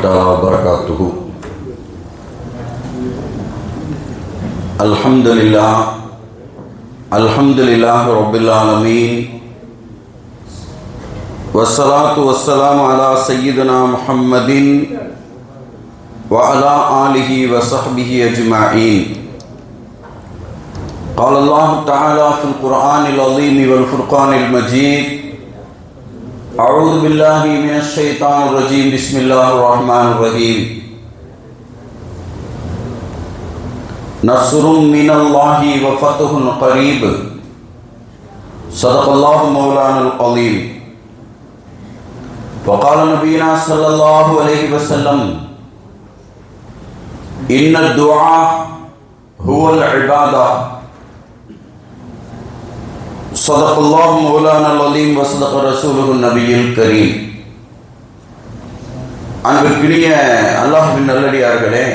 تعالى وبركاته. الحمد لله رب العالمين، والصلاة والسلام على سيدنا محمد وعلى آله وصحبه أجمعين. قال الله تعالى في القرآن العظيم والفرقان المجيد: أعوذ بالله من الشيطان الرجيم، بسم الله الرحمن الرحيم. نصر من الله وفتح قريب، صدق الله مولانا العظيم. وقال نبينا صلى الله عليه وسلم: إن الدعاء هو العبادة. صدق الله مولانا العظيم وصدق رسوله النبي الكريم. அன்பிற்கினிய அல்லாஹ்வின் நல்லடியார்களே,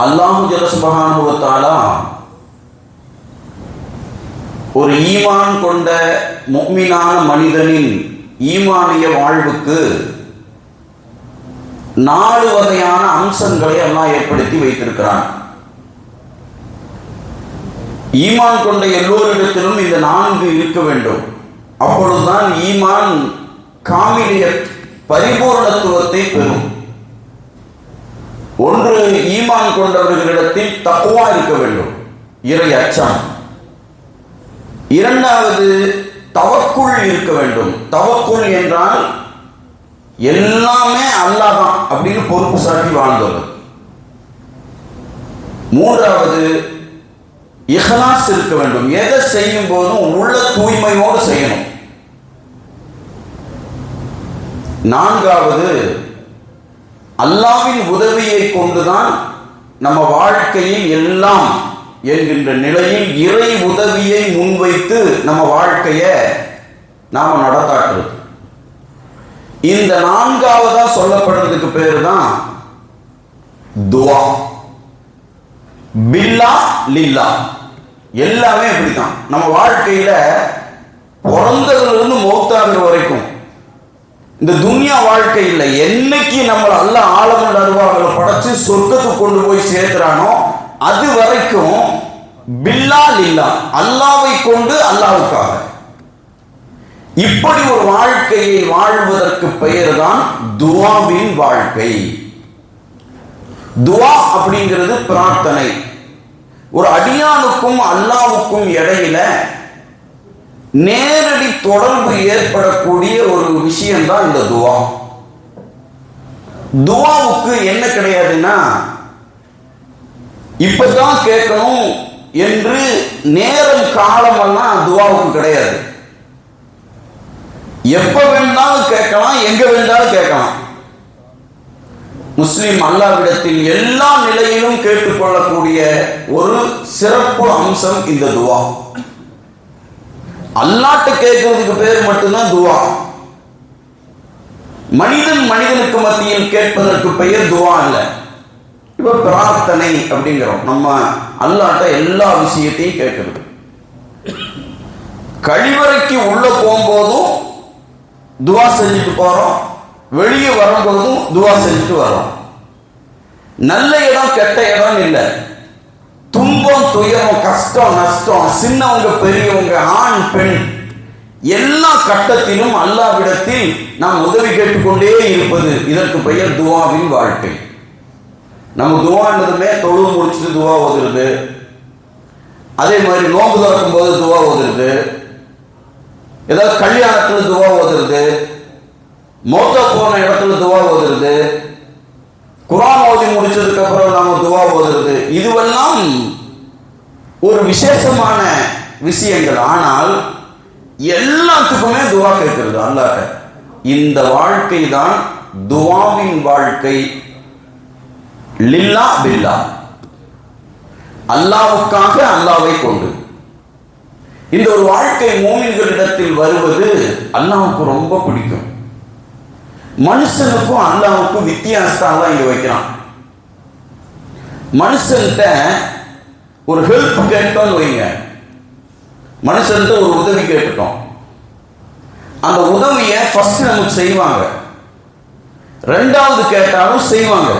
அல்லாஹ் ஜல்ல சுப்ஹானஹு வ தஆலா ஒரு ஈமான் கொண்ட முஃமினான மனிதனின் ஈமானிய வாழ்வுக்கு 4 வகையான அம்சங்களை அல்லாஹ் ஏற்படுத்தி வைத்திருக்கிறான். ஈமான் கொண்ட எல்லோரிடத்திலும் இந்த 4 இருக்க வேண்டும். அப்பொழுதுதான் ஈமான் காமிலியத், பரிபூர்ணத்துவத்தை பெறும். ஒன்று, ஈமான் கொண்டவர்களிடத்தில் தக்வா இருக்க வேண்டும், இறை அச்சம். இரண்டாவது, தவக்குள் இருக்க வேண்டும். தவக்குள் என்றால் எல்லாமே அல்லாஹ் தான் அப்படின்னு பொறுப்பு சாட்டி வாழ்ந்தது. மூன்றாவது, இஹ்லாஸ் இருக்க வேண்டும். எதை செய்யும் போதும் உள்ள தூய்மையோடு செய்யணும். நான்காவது, அல்லாஹ்வின் உதவியை கொண்டுதான் நம்ம வாழ்க்கையில் எல்லாம் என்கின்ற நிலையில் இறை உதவியை முன்வைத்து நம்ம வாழ்க்கையை நாம நடத்தாட்டுறது. இந்த 4வதா சொல்லப்படுறதுக்கு பேரு தான் துஆ. பில்லா லில்லா, எல்லாமே இப்படித்தான். நம்ம வாழ்க்கையில பிறந்ததிலிருந்து மௌத்தாகிற வரைக்கும் இந்த துன்யா வாழ்க்கை இல்லை. என்னைக்கு நம்மளை அல்லாஹ் ஆலமுல் அர்வாஹ்ல படைச்சு சொர்க்கத்துக்கு கொண்டு போய் சேர்க்கிறானோ அது வரைக்கும் பில்லா லில்லா, அல்லாஹ்வை கொண்டு அல்லாஹ்வுக்காக. இப்படி ஒரு வாழ்க்கையை வாழ்வதற்கு பெயர் தான் துஆவின் வாழ்க்கை. துஆ அப்படிங்கிறது பிரார்த்தனை. ஒரு அடியானுக்கும் அல்லாஹ்வுக்கும் இடையில நேரடி தொடர்பு ஏற்படக்கூடிய ஒரு விஷயம்தான் இந்த துஆ. துஆவுக்கு என்ன கிடையாதுன்னா, இப்பதான் கேட்கணும் என்று நேரம் காலமெல்லாம் துஆவுக்கு கிடையாது. எப்ப வேண்டாலும் கேட்கலாம், எங்க வேண்டாலும் கேட்கலாம். முஸ்லிம் அல்லாஹ்விடத்தில் எல்லா நிலையிலும் கேட்டுக்கொள்ளக்கூடிய ஒரு சிறப்பு அம்சம் இந்த துஆ. அல்லாஹ்ட்ட கேட்கிறதுக்கு பேர் மட்டும்தான் துஆ. மனிதன் மனிதனுக்கு மத்தியில் கேட்பதற்கு பெயர் துஆ இல்லை. இப்ப பிரார்த்தனை அப்படிங்கிறோம். நம்ம அல்லாஹ்ட்ட எல்லா விஷயத்தையும் கேட்கிறது. கழிவறைக்கு உள்ள போகும்போதும் துஆ செஞ்சுட்டு போறோம், வெளியே வரும்போதும் துஆ செஞ்சுட்டு வரோம். நல்ல இடம் கெட்ட இடம் இல்லை. துன்பம் துயரம் கஷ்டம் நஷ்டம், சின்னவங்க பெரியவங்க ஆண் பெண் எல்லா கட்டத்திலும் அல்லாஹ்விடத்தில் நாம் உதவி கேட்டுக்கொண்டே இருப்பது, இதற்கு பெயர் துஆவின் வாழ்க்கை. நம்ம துஆன்றதுமே தொழுது முடிச்சுட்டு துஆ ஓதுறது, அதே மாதிரி நோன்பு திறக்கும் போது துஆ ஓதுறது, ஏதாவது கல்யாணத்துல துஆ ஓதுறது, மௌத்தா போன இடத்துல துஆ ஓதுறது, குர்ஆன் ஓதி முடிச்சதுக்கு அப்புறம் நாம துஆ ஓதுறது, இதுவெல்லாம் ஒரு விசேஷமான விஷயங்கள். ஆனால் எல்லாத்துக்குமே துஆ கேட்கிறது அல்லாஹ்ட்ட. இந்த வாழ்க்கை தான் துஆவின் வாழ்க்கை. லில்லா பில்லா, அல்லாஹ்வுக்காக அல்லாஹ்வை கொண்டு. இந்த ஒரு வாழ்க்கை மூமின்களிடத்தில் வருவது அல்லாஹ்வுக்கு ரொம்ப பிடிக்கும். மனுஷனுக்கும் அல்லாஹ்வுக்கும் வித்தியாசம் அல்லாஹ் இங்க வைக்கிறான். மனுஷன்கிட்ட ஒரு ஹெல்ப் கேட்டோம்னு வைங்க, மனுஷன்கிட்ட ஒரு உதவி கேட்டுட்டோம், அந்த உதவியை ஃபர்ஸ்ட் நமக்கு செய்வாங்க, ரெண்டாவது கேட்டாலும் செய்வாங்க.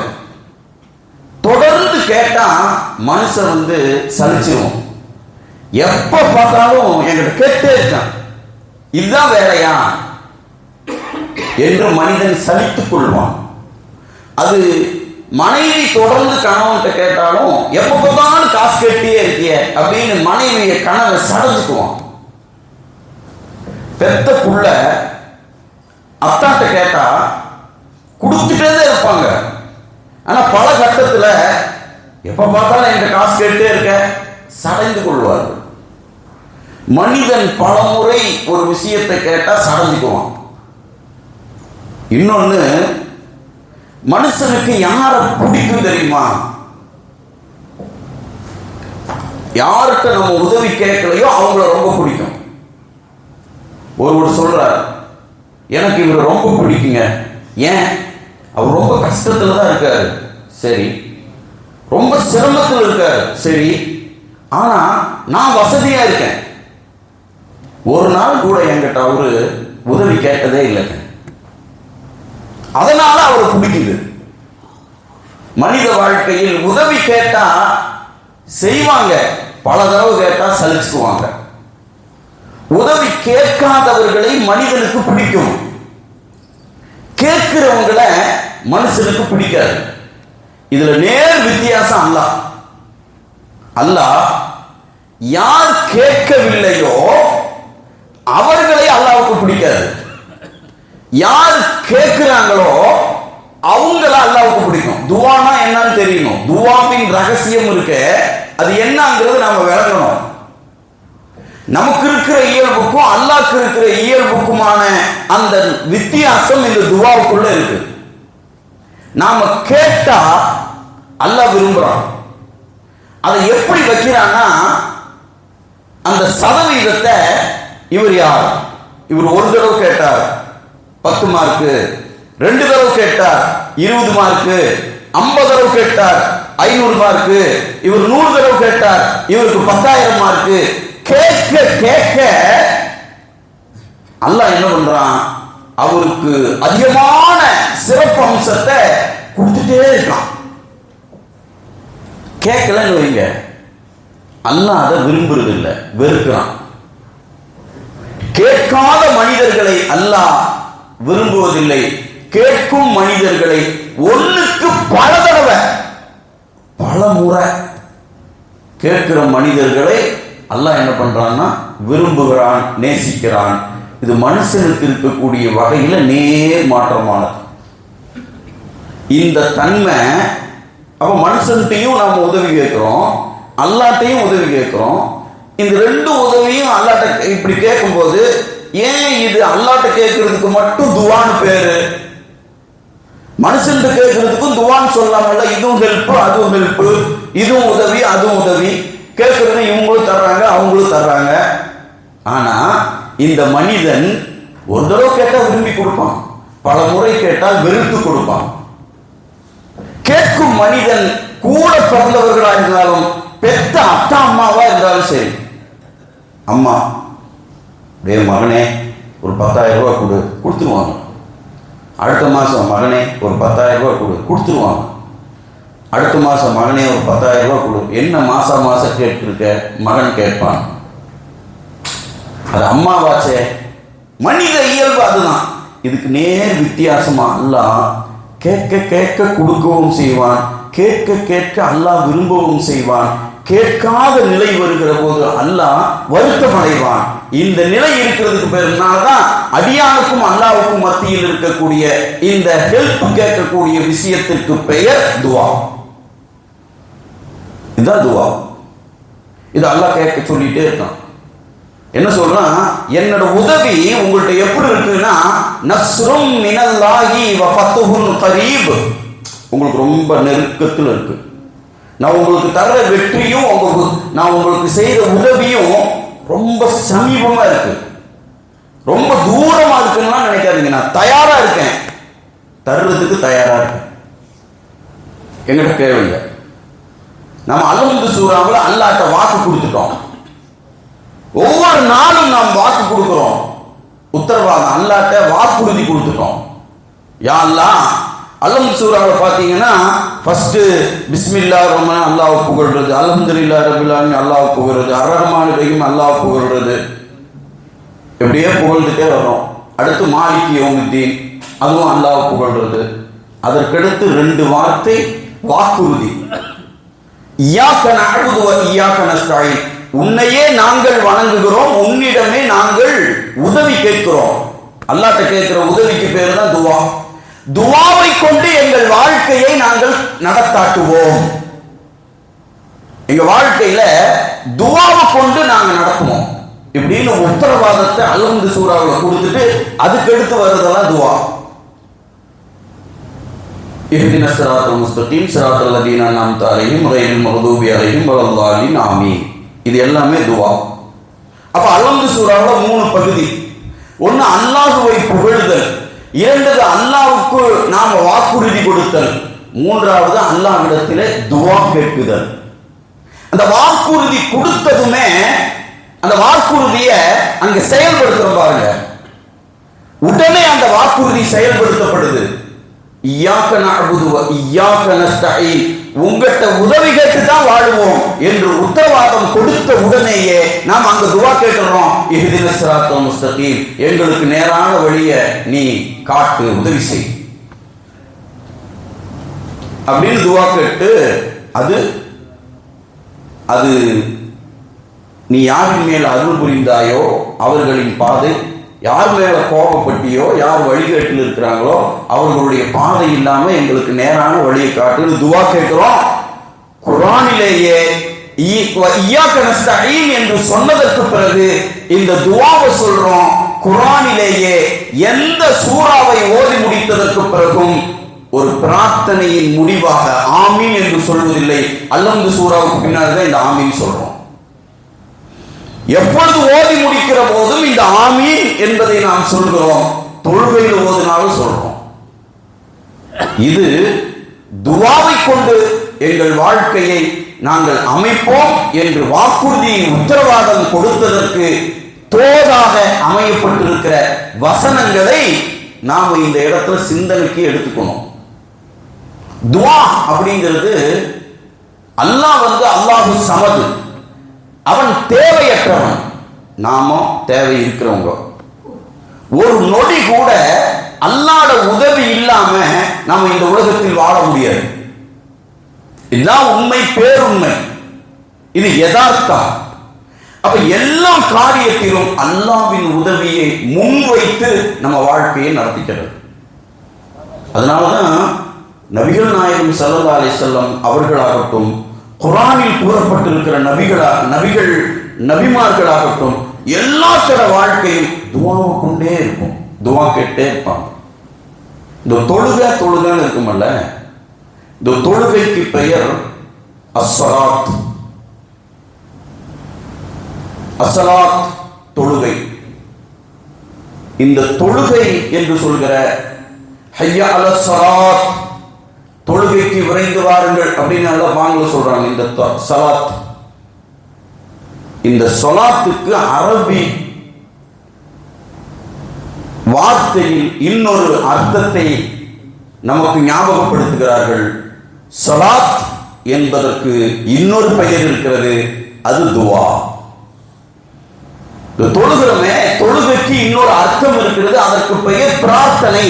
தொடர்ந்து கேட்டா மனுஷன் சலிச்சிருவோம். எப்ப பார்த்தாலும் என்கிட்ட கேட்டே இருக்கான், இதுதான் வேலையா என்று மனிதன் சலித்துக் கொள்வான். அது மனைவி தொடர்ந்து கணவன்கிட்ட கேட்டாலும் எப்ப பார்த்தாலும் காசு கேட்டே இருக்கிய அப்படின்னு மனைவிய கணவன் சடஞ்சுக்குவான். பெத்த புள்ள அத்தாட்ட கேட்டா கொடுத்துட்டே தான் இருப்பாங்க. ஆனா பல கட்டத்துல எப்ப பார்த்தாலும் என்கிட்ட காசு கேட்டே இருக்க சடைந்து கொள்வார்கள். மனிதன் பல முறை ஒரு விஷயத்தை கேட்டா சடைஞ்சுக்குவான். இன்னொன்னு, மனுஷனுக்கு யாரை பிடிக்கும் தெரியுமா? யார்கிட்ட நம்ம உதவி கேட்கலையோ அவங்கள ரொம்ப பிடிக்கும். ஒருவர் சொல்றார், எனக்கு இவர் ரொம்ப பிடிக்குங்க. ஏன்? அவர் ரொம்ப கஷ்டத்துல தான் இருக்காரு, சரி. ரொம்ப சிரமத்தில் இருக்காரு, சரி. ஆனா நான் வசதியா இருக்கேன். ஒரு நாள் கூட என்கிட்ட அவரு உதவி கேட்டதே இல்லைங்க, அதனால அவரை பிடிக்குது. மனித வாழ்க்கையில் உதவி கேட்டா செய்வாங்க, பல தடவை கேட்டா சலிச்சுக்குவாங்க. உதவி கேட்காதவர்களை மனிதனுக்கு பிடிக்கும், கேட்கிறவங்களை மனுஷனுக்கு பிடிக்காது. இதுல நேர் வித்தியாசம். அல்லாஹ் யார் கேட்கவில்லையோ அவர்களை அல்லாஹ்வுக்கு பிடிக்காது. யார் கேட்கிறாங்களோ அவங்கள அல்லாஹ்வுக்கு பிடிக்கும். துவானா என்னன்னு தெரியணும், துவாவின் ரகசியம் இருக்கு, அது என்னங்கிறது நாம விளங்கணும். நமக்கு இருக்கிற இயல்புக்கும் அல்லாஹ்க்கு இருக்கிற இயல்புக்குமான அந்த வித்தியாசம் இந்த துவாவுக்குள்ள இருக்கு. நாம கேட்டா அல்லாஹ் விரும்புறான். அதை எப்படி வைக்கிறான்னா, அந்த சதவீதத்தை இவர் யார், இவர் ஒரு தடவை கேட்டார் 10 மார்க்கு, 2 தடவை கேட்டார் 20 மார்க்கு, 50 தடவை கேட்டார் 500 மார்க்கு, இவர் 100 தடவை கேட்டார் இவருக்கு 10,000 மார்க்கு. கேட்க கேட்க அல்லாஹ் என்ன பண்றான், அவருக்கு அதிகமான சிறப்பு அம்சத்தை கொடுத்துட்டே இருக்கான். கேட்கலன்னு வைங்க, அல்லாஹ் அதை விரும்புறது இல்லை, வெறுக்கிறான். கேட்காத மனிதர்களை அல்லாஹ் விரும்புவதில்லை, கேட்கும் மனிதர்களை ஒண்ணுக்கு பல தடவை பல முறை கேட்கிற மனிதர்களை அல்லாஹ் என்ன பண்றான்னா விரும்புகிறான், நேசிக்கிறான். இது மனுஷனுக்கு இருக்கக்கூடிய வகையில நேர் மாற்றமானது. இந்த தன்மை அப்ப மனுஷன்ட்டையும் நாம உதவி கேட்கிறோம், அல்லாட்டையும் உதவி கேட்கிறோம். இந்த 2 உதவியும் அல்லாட்ட இப்படி கேட்கும்போது, ஏன் இது அல்லாட்ட கேட்கறதுக்கு மட்டும் துவான்னு பேரு, மனுஷன் கேட்கறதுக்கும் துவான்னு சொல்லாமல்ல? இதுவும் ஹெல்ப் அதுவும் ஹெல்ப், இதுவும் உதவி அதுவும் உதவி. கேட்கறது இவங்களும் தர்றாங்க அவங்களும் தர்றாங்க. ஆனா இந்த மனிதன் ஒரு தடவை கேட்டா விரும்பி கொடுப்பான், பல முறை கேட்டால் வெறுத்து கொடுப்பான். கேட்கும் மனிதன் கூட பிறந்தவர்களா இருந்தாலும் பெத்த அத்தா அம்மாவா இருந்தாலும் சரி, அம்மா டே மகனே ஒரு 10,000 ரூபாய் கொடு, கொடுத்துருவாங்க. அடுத்த மாதம் மகனே ஒரு 10,000 ரூபாய் கொடு, கொடுத்துருவாங்க. அடுத்த மாதம் மகனே ஒரு 10,000 ரூபாய் கொடு. என்ன மாதம் கேட்டிருக்க மகன் கேட்பான். அது அம்மாவாச்சே, மனித இயல்பு அதுதான். இதுக்கு நேர் வித்தியாசமா அல்லாஹ் கேட்க கேட்க கொடுக்கவும் செய்வான், கேட்க கேட்க அல்லாஹ் விரும்பவும் செய்வான். கேட்காத நிலை வருகிற போது அல்லாஹ் வருத்தம் அடைவான். இந்த நிலை இருக்கிறதுக்கு பேருனால்தான் அடியானுக்கும் அல்லாஹ்வுக்கும் மத்தியில் இருக்கக்கூடிய இந்த ஹெல்ப் கேட்கக்கூடிய விஷயத்திற்கு பெயர் துவா. இதுதான் துவா. இது அல்லாஹ் கேட்க சொல்லிட்டே இருக்கான். என்ன சொல்றான், என்னோட உதவி உங்கள்ட்ட எப்படி இருக்குன்னா நஸ்ரும் மினல்லாஹி வ ஃபத்ஹுன் கரீப், உங்களுக்கு ரொம்ப நெருக்கத்தில் இருக்கு. நான் உங்களுக்கு தர வெற்றியும் நான் உங்களுக்கு செய்த உதவியும் ரொம்ப சமீபமா இருக்கு, ரொம்ப தூரமா இருக்குன்னா நினைக்காதீங்க. நான் தயாரா இருக்கேன், தர்றதுக்கு தயாரா இருக்கேன். எங்கிட்ட தேவையில்லை. நம்ம அல்ஹம்து சூராவில் அல்லாஹ்ட்ட வாக்கு கொடுத்துட்டோம். ஒவ்வொரு நாளும் நாம் வாக்கு கொடுக்கிறோம். உத்தரவாதம், அல்லாஹ்ட்ட வாக்குறுதி கொடுத்துட்டோம். யா அல்லாஹ், அலம் சூராவில் பார்த்தீங்கன்னா ஃபர்ஸ்ட் பிஸ்மில்லாஹிர் ரஹ்மான் அல்லாஹ் புகழ்றது, அல்ஹம்துலில்லாஹி ரப்பில் ஆலமீன் அல்லாஹ் புகழ்றது, அர் ரஹ்மானிர் ரஹீம் அல்லாஹ் புகழ்றது, எப்படியே புகழ்ந்துட்டே வரும். அடுத்து மாலிகி யௌமித்தீன், அதுவும் அல்லாஹ் புகழ்றது. அதற்கடுத்து 2 வார்த்தை வாக்குறுதி, இய்யாக நஅபுது வ இய்யாக நஸ்தஈன், உன்னையே நாங்கள் வணங்குகிறோம், உன்னிடமே நாங்கள் உதவி கேட்கிறோம். அல்லாஹ்ட்ட கேட்கிற உதவிக்கு பேர் தான் துவா. துவாவை கொண்டு எங்கள் வாழ்க்கையை நாங்கள் நடத்தாட்டுவோம். எங்க வாழ்க்கையில துவாவை கொண்டு நாங்க நடத்துவோம் இப்படின்னு உத்தரவாதத்தை அல்ஹம்து சூராவில் கொடுத்துட்டு அதுக்கு எடுத்து வருதெல்லாம் துவா. இஹ்தின ஸிராத்தல் முஸ்தகீம் ஸிராத்தல் லதீன அன்அம்த அலைஹிம் கைரில் மக்தூபி அலைஹிம் வலல்லாலின் ஆமீன். இது எல்லாமே துவா. அப்ப அல்ஹம்து சூராவில் 3 பகுதி. ஒன்னு அல்லாஹ்வை புகழ்தல், 2 அல்லாஹ்வுக்கு நாம வாக்குறுதி கொடுத்தல், 3வது அல்லாஹ்விடத்திலே துவா கேட்குதல். அந்த வாக்குறுதி கொடுத்ததுமே அந்த வாக்குறுதிய அங்க செயல்படுத்துறோம் பாருங்க, உடனே அந்த வாக்குறுதி செயல்படுத்தப்படுது. இய்யாக நஅபுது வ இய்யாக நஸ்தஈன், உங்கள்கிட்ட உதவி கேட்டு தான் வாழுவோம் என்று உத்தரவாதம் கொடுத்த உடனேயே நாம் அங்க துவா கேட்கிறோம். இஹ்தின ஸிராத்தல் முஸ்தகீம், எங்களுக்கு நேரான வழியை நீ காட்டு, உதவி செய் அப்படின்னு துவா கேட்டு அது நீ யாரின் மேல் அருள் புரிந்தாயோ அவர்களின் பாதை, யார் மேல கோபப்பட்டியோ, யார் வழிகேட்டில் இருக்கிறாங்களோ அவர்களுடைய பாதை இல்லாம எங்களுக்கு நேரான வழியை காட்டு துவா கேட்கிறோம். குர்ஆனிலேயே இய்யாக நஸ்தஈன் என்று சொன்னதற்கு பிறகு இந்த துவாவை சொல்றோம். குர்ஆனிலேயே எந்த சூறாவை ஓதி முடித்ததற்கு பிறகும் ஒரு பிரார்த்தனையின் முடிவாக ஆமீன் என்று சொல்வதில்லை. அல்ஹம்து சூராவுக்கு பின்னாடி தான் இந்த ஆமீன் சொல்றோம். எப்பொழுது ஓதி முடிக்கிற போதும் இந்த ஆமீன் என்பதை நாம் சொல்கிறோம். தொழுகையில் ஓதினாலும் சொல்றோம். இது துவாவை கொண்டு எங்கள் வாழ்க்கையை நாங்கள் அமைப்போம் என்று வாக்குறுதியை உத்தரவாதம் கொடுத்ததற்கு தோதாக அமையப்பட்டிருக்கிற வசனங்களை நாம் இந்த இடத்துல சிந்தனைக்கு எடுத்துக்கணும். துவா அப்படிங்கிறது அல்லாஹ் அல்லாஹு சமது, அவன் தேவையற்றவன், நாம தேவை இருக்கிறவங்க. ஒரு நொடி கூட அல்லாஹ்வோட உதவி இல்லாம நாம இந்த உலகத்தில் வாழ முடியாது. இதுதான் உண்மை, பேருண்மை, இது யதார்த்தம். அப்ப எல்லா காரியத்திலும் அல்லாஹ்வின் உதவியை முன்வைத்து நம்ம வாழ்க்கையை நடத்திக்கிறது. அதனாலதான் நபிகள் நாயகம் ஸல்லல்லாஹு அலைஹி வஸல்லம் அவர்களாகட்டும், குர்ஆனில் கூறப்பட்டிருக்கிற நபிமார்களாகட்டும், எல்லாத்தோட வாழ்க்கையும் துவாவை கொண்டே இருக்கும், துவா கேட்டே இருப்பாங்க. இந்த தொழுகைன்னு இருக்குமல்ல, இந்த தொழுகைக்கு பெயர் அஸ்ஸலாத். அஸ்ஸலாத் தொழுகை. இந்த தொழுகை என்று சொல்கிற ஹய்யா அலஸ் ஸலாத், தொழுகைக்கு விரைந்து வாருங்கள் அப்படின்னு நல்லா வாங்கல சொல்றாங்க. இந்த சலாத், இந்த சொலாத்துக்கு அரபி வார்த்தையில் இன்னொரு அர்த்தத்தை நமக்கு ஞாபகப்படுத்துகிறார்கள். சலாத் என்பதற்கு இன்னொரு பெயர் இருக்கிறது, அது துவா. தொழுகிறோமே, தொழுகைக்கு இன்னொரு அர்த்தம் இருக்கிறது, அதற்கு பெயர் பிரார்த்தனை.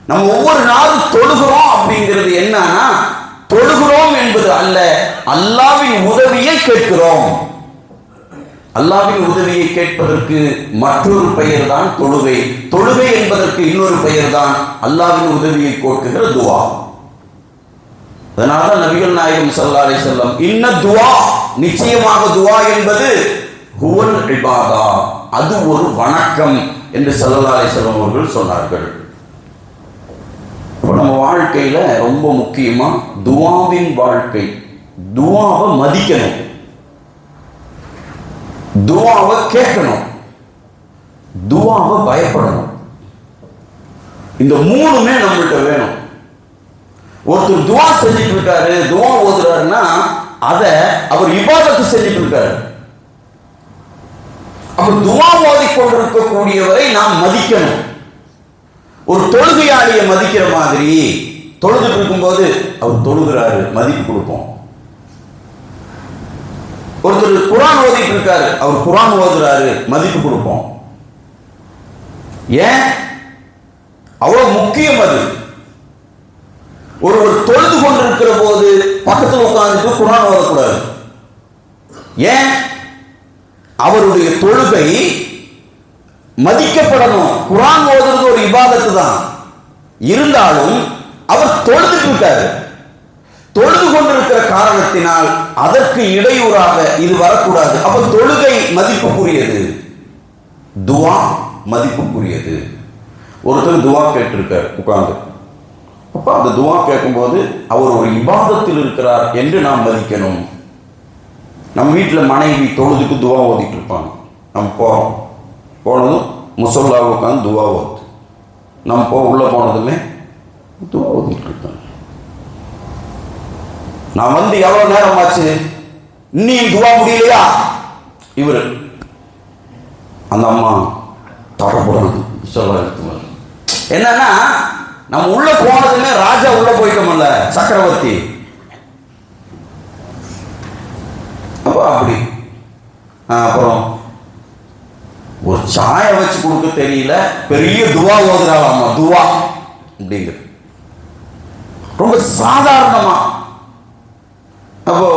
நம்ம ஒவ்வொரு நாளும் தொழுகிறோம் அப்படிங்கிறது என்னன்னா, தொழுகிறோம் என்பது அல்ல, அல்லாஹ்வின் உதவியை கேட்கிறோம். அல்லாஹ்வின் உதவியை கேட்பதற்கு மற்றொரு பெயர் தான் தொழுகை. தொழுகை என்பதற்கு இன்னொரு பெயர் தான் அல்லாஹ்வின் உதவியை கோருகிற துவா. அதனால நபிகள் நாயகம் ஸல்லல்லாஹு அலைஹி வஸல்லம் இன்ன துவா, நிச்சயமாக துவா என்பது ஹுவல் இபாதா, அது ஒரு வணக்கம் என்று ஸல்லல்லாஹு அலைஹி வஸல்லம் அவர்கள் சொன்னார்கள். நம்ம வாழ்க்கையில ரொம்ப முக்கியமா துவாவின் வாழ்க்கை. துவாவை மதிக்கணும், துவாவை கேட்கணும், துவாவை பயப்படணும். இந்த மூணுமே நம்மள்கிட்ட வேணும். ஒருத்தர் துவா செஞ்சுட்டு இருக்காரு, துவா ஓதுறாருன்னா அதை அவர் இபாதத்து செஞ்சுட்டு இருக்காரு. அப்ப துஆ ஓதிக்கொண்டிருக்கக்கூடியவரை நாம் மதிக்கணும். ஒரு தொழுகையாளியை மதிக்கிற மாதிரி தொழுதுட்டு இருக்கும்போது அவர் தொழுகிறாரு, மதிப்பு கொடுப்போம். ஒருத்தர் குர்ஆன் ஓதிட்டு இருக்காரு, அவர் குர்ஆன் ஓதுறாரு, மதிப்பு கொடுப்போம். ஏன்? அவ்வளவு முக்கியம் அது. ஒருவர் தொழுது கொண்டிருக்கிற போது பக்கத்தில் உட்கார்ந்துட்டு குர்ஆன் ஓதக்கூடாது. ஏன்? அவருடைய தொழுகை மதிக்கப்படணும். குர்ஆன் ஓதுறது ஒரு இபாதத்து தான். இருந்தாலும் அவர் தொழுதுட்டு இருக்காரு. தொழுது கொண்டிருக்கிற காரணத்தினால் அதற்கு இடையூறாக இது வரக்கூடாது. அப்ப தொழுகை மதிப்புக்குரியது, துஆ மதிப்புக்குரியது. ஒருத்தர் துஆ கேட்டிருக்கார் உட்கார்ந்து. அப்ப அந்த துஆ கேட்கும்போது அவர் ஒரு இபாதத்தில் இருக்கிறார் என்று நாம் மதிக்கணும். நம்ம வீட்டில் மனைவி தொழுதுக்கு துஆ ஓதிட்டு இருப்பாங்க. நம்ம போனதும் முசல்லாவை உட்காந்து துஆ ஓது. நம்ம உள்ள போனதுமே துஆ ஓதிட்டு இருக்காங்க. நான் வந்து எவ்வளவு நேரம் ஆச்சு, இன்னும் துஆ முடியலையா? இவர் அந்த அம்மா தரப்படணும் என்னன்னா, நம்ம உள்ள போனதுமே ராஜா உள்ள போயிட்டோம்ல, சக்கரவர்த்தி. அப்ப அப்படி அப்புறம் ஒரு சாய வச்சு கொடுக்க தெரியல, பெரிய துஆ ஓதுறாளாமா. துஆ அப்படிங்கிற ரொம்ப சாதாரணமா. அப்போ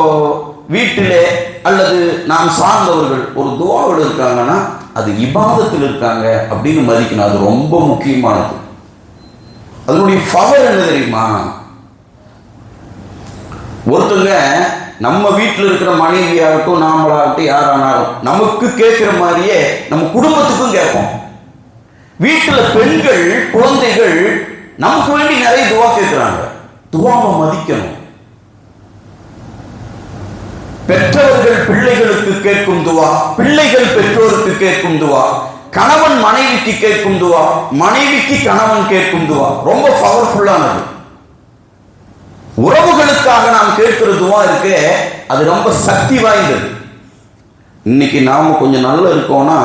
வீட்டிலே அல்லது நாம் சார்ந்தவர்கள் ஒரு துஆவில் இருக்காங்கன்னா அது இபாதத்தில் இருக்காங்க அப்படின்னு மதிக்கணும். அது ரொம்ப முக்கியமானது. அதனுடைய பவர் என்ன தெரியுமா? ஒருத்தங்க நம்ம வீட்டில் இருக்கிற மனைவியாகட்டும் நாமளாகட்டும் யாரானாலும் நமக்கு கேட்கிற மாதிரியே நம்ம குடும்பத்துக்கும் கேட்போம். வீட்டில் பெண்கள் குழந்தைகள் நமக்கு வேண்டி நிறைய துஆ கேட்கிறாங்க. துஆவை மதிக்கணும். பெற்றவர்கள் பிள்ளைகளுக்கு கேட்கும் துஆ, பிள்ளைகள் பெற்றோருக்கு கேட்கும் துஆ, கணவன் மனைவிக்கு கேட்கும் துஆ, மனைவிக்கு கணவன் கேட்கும் துஆ ரொம்ப பவர்ஃபுல்லானது. உறவுகளுக்காக நாம் கேட்கிற துஆ இருக்கே, அது ரொம்ப சக்தி வாய்ந்தது. இன்னைக்கு நாம கொஞ்சம் நல்லா இருக்கோம்னா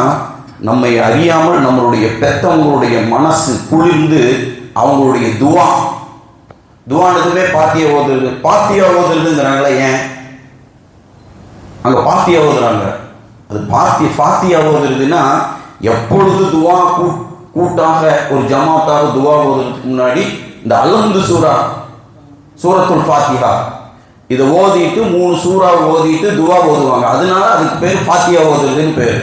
நம்மை அறியாமல் நம்மளுடைய பெத்தவங்களுடைய மனசு குளிர்ந்து அவங்களுடைய துஆனதுமே பாத்தியா ஓதுறதுங்கிறாங்களே. ஏன் அங்க பாத்தியா ஓதுறாங்க? அது பாத்தியா ஓதுறதுன்னா எப்பொழுது துஆ கூட்டாக ஒரு ஜமாத்தாக துஆ ஓதுறதுக்கு முன்னாடி இந்த அல்ஹம்து சூரத்துல் ஃபாத்திஹா இதை ஓதிட்டு 3 சூறா ஓதிட்டு துஆ ஓதுவாங்க. அதனால அதுக்கு பேர் பாத்தியா ஓதுறதுன்னு பேர்.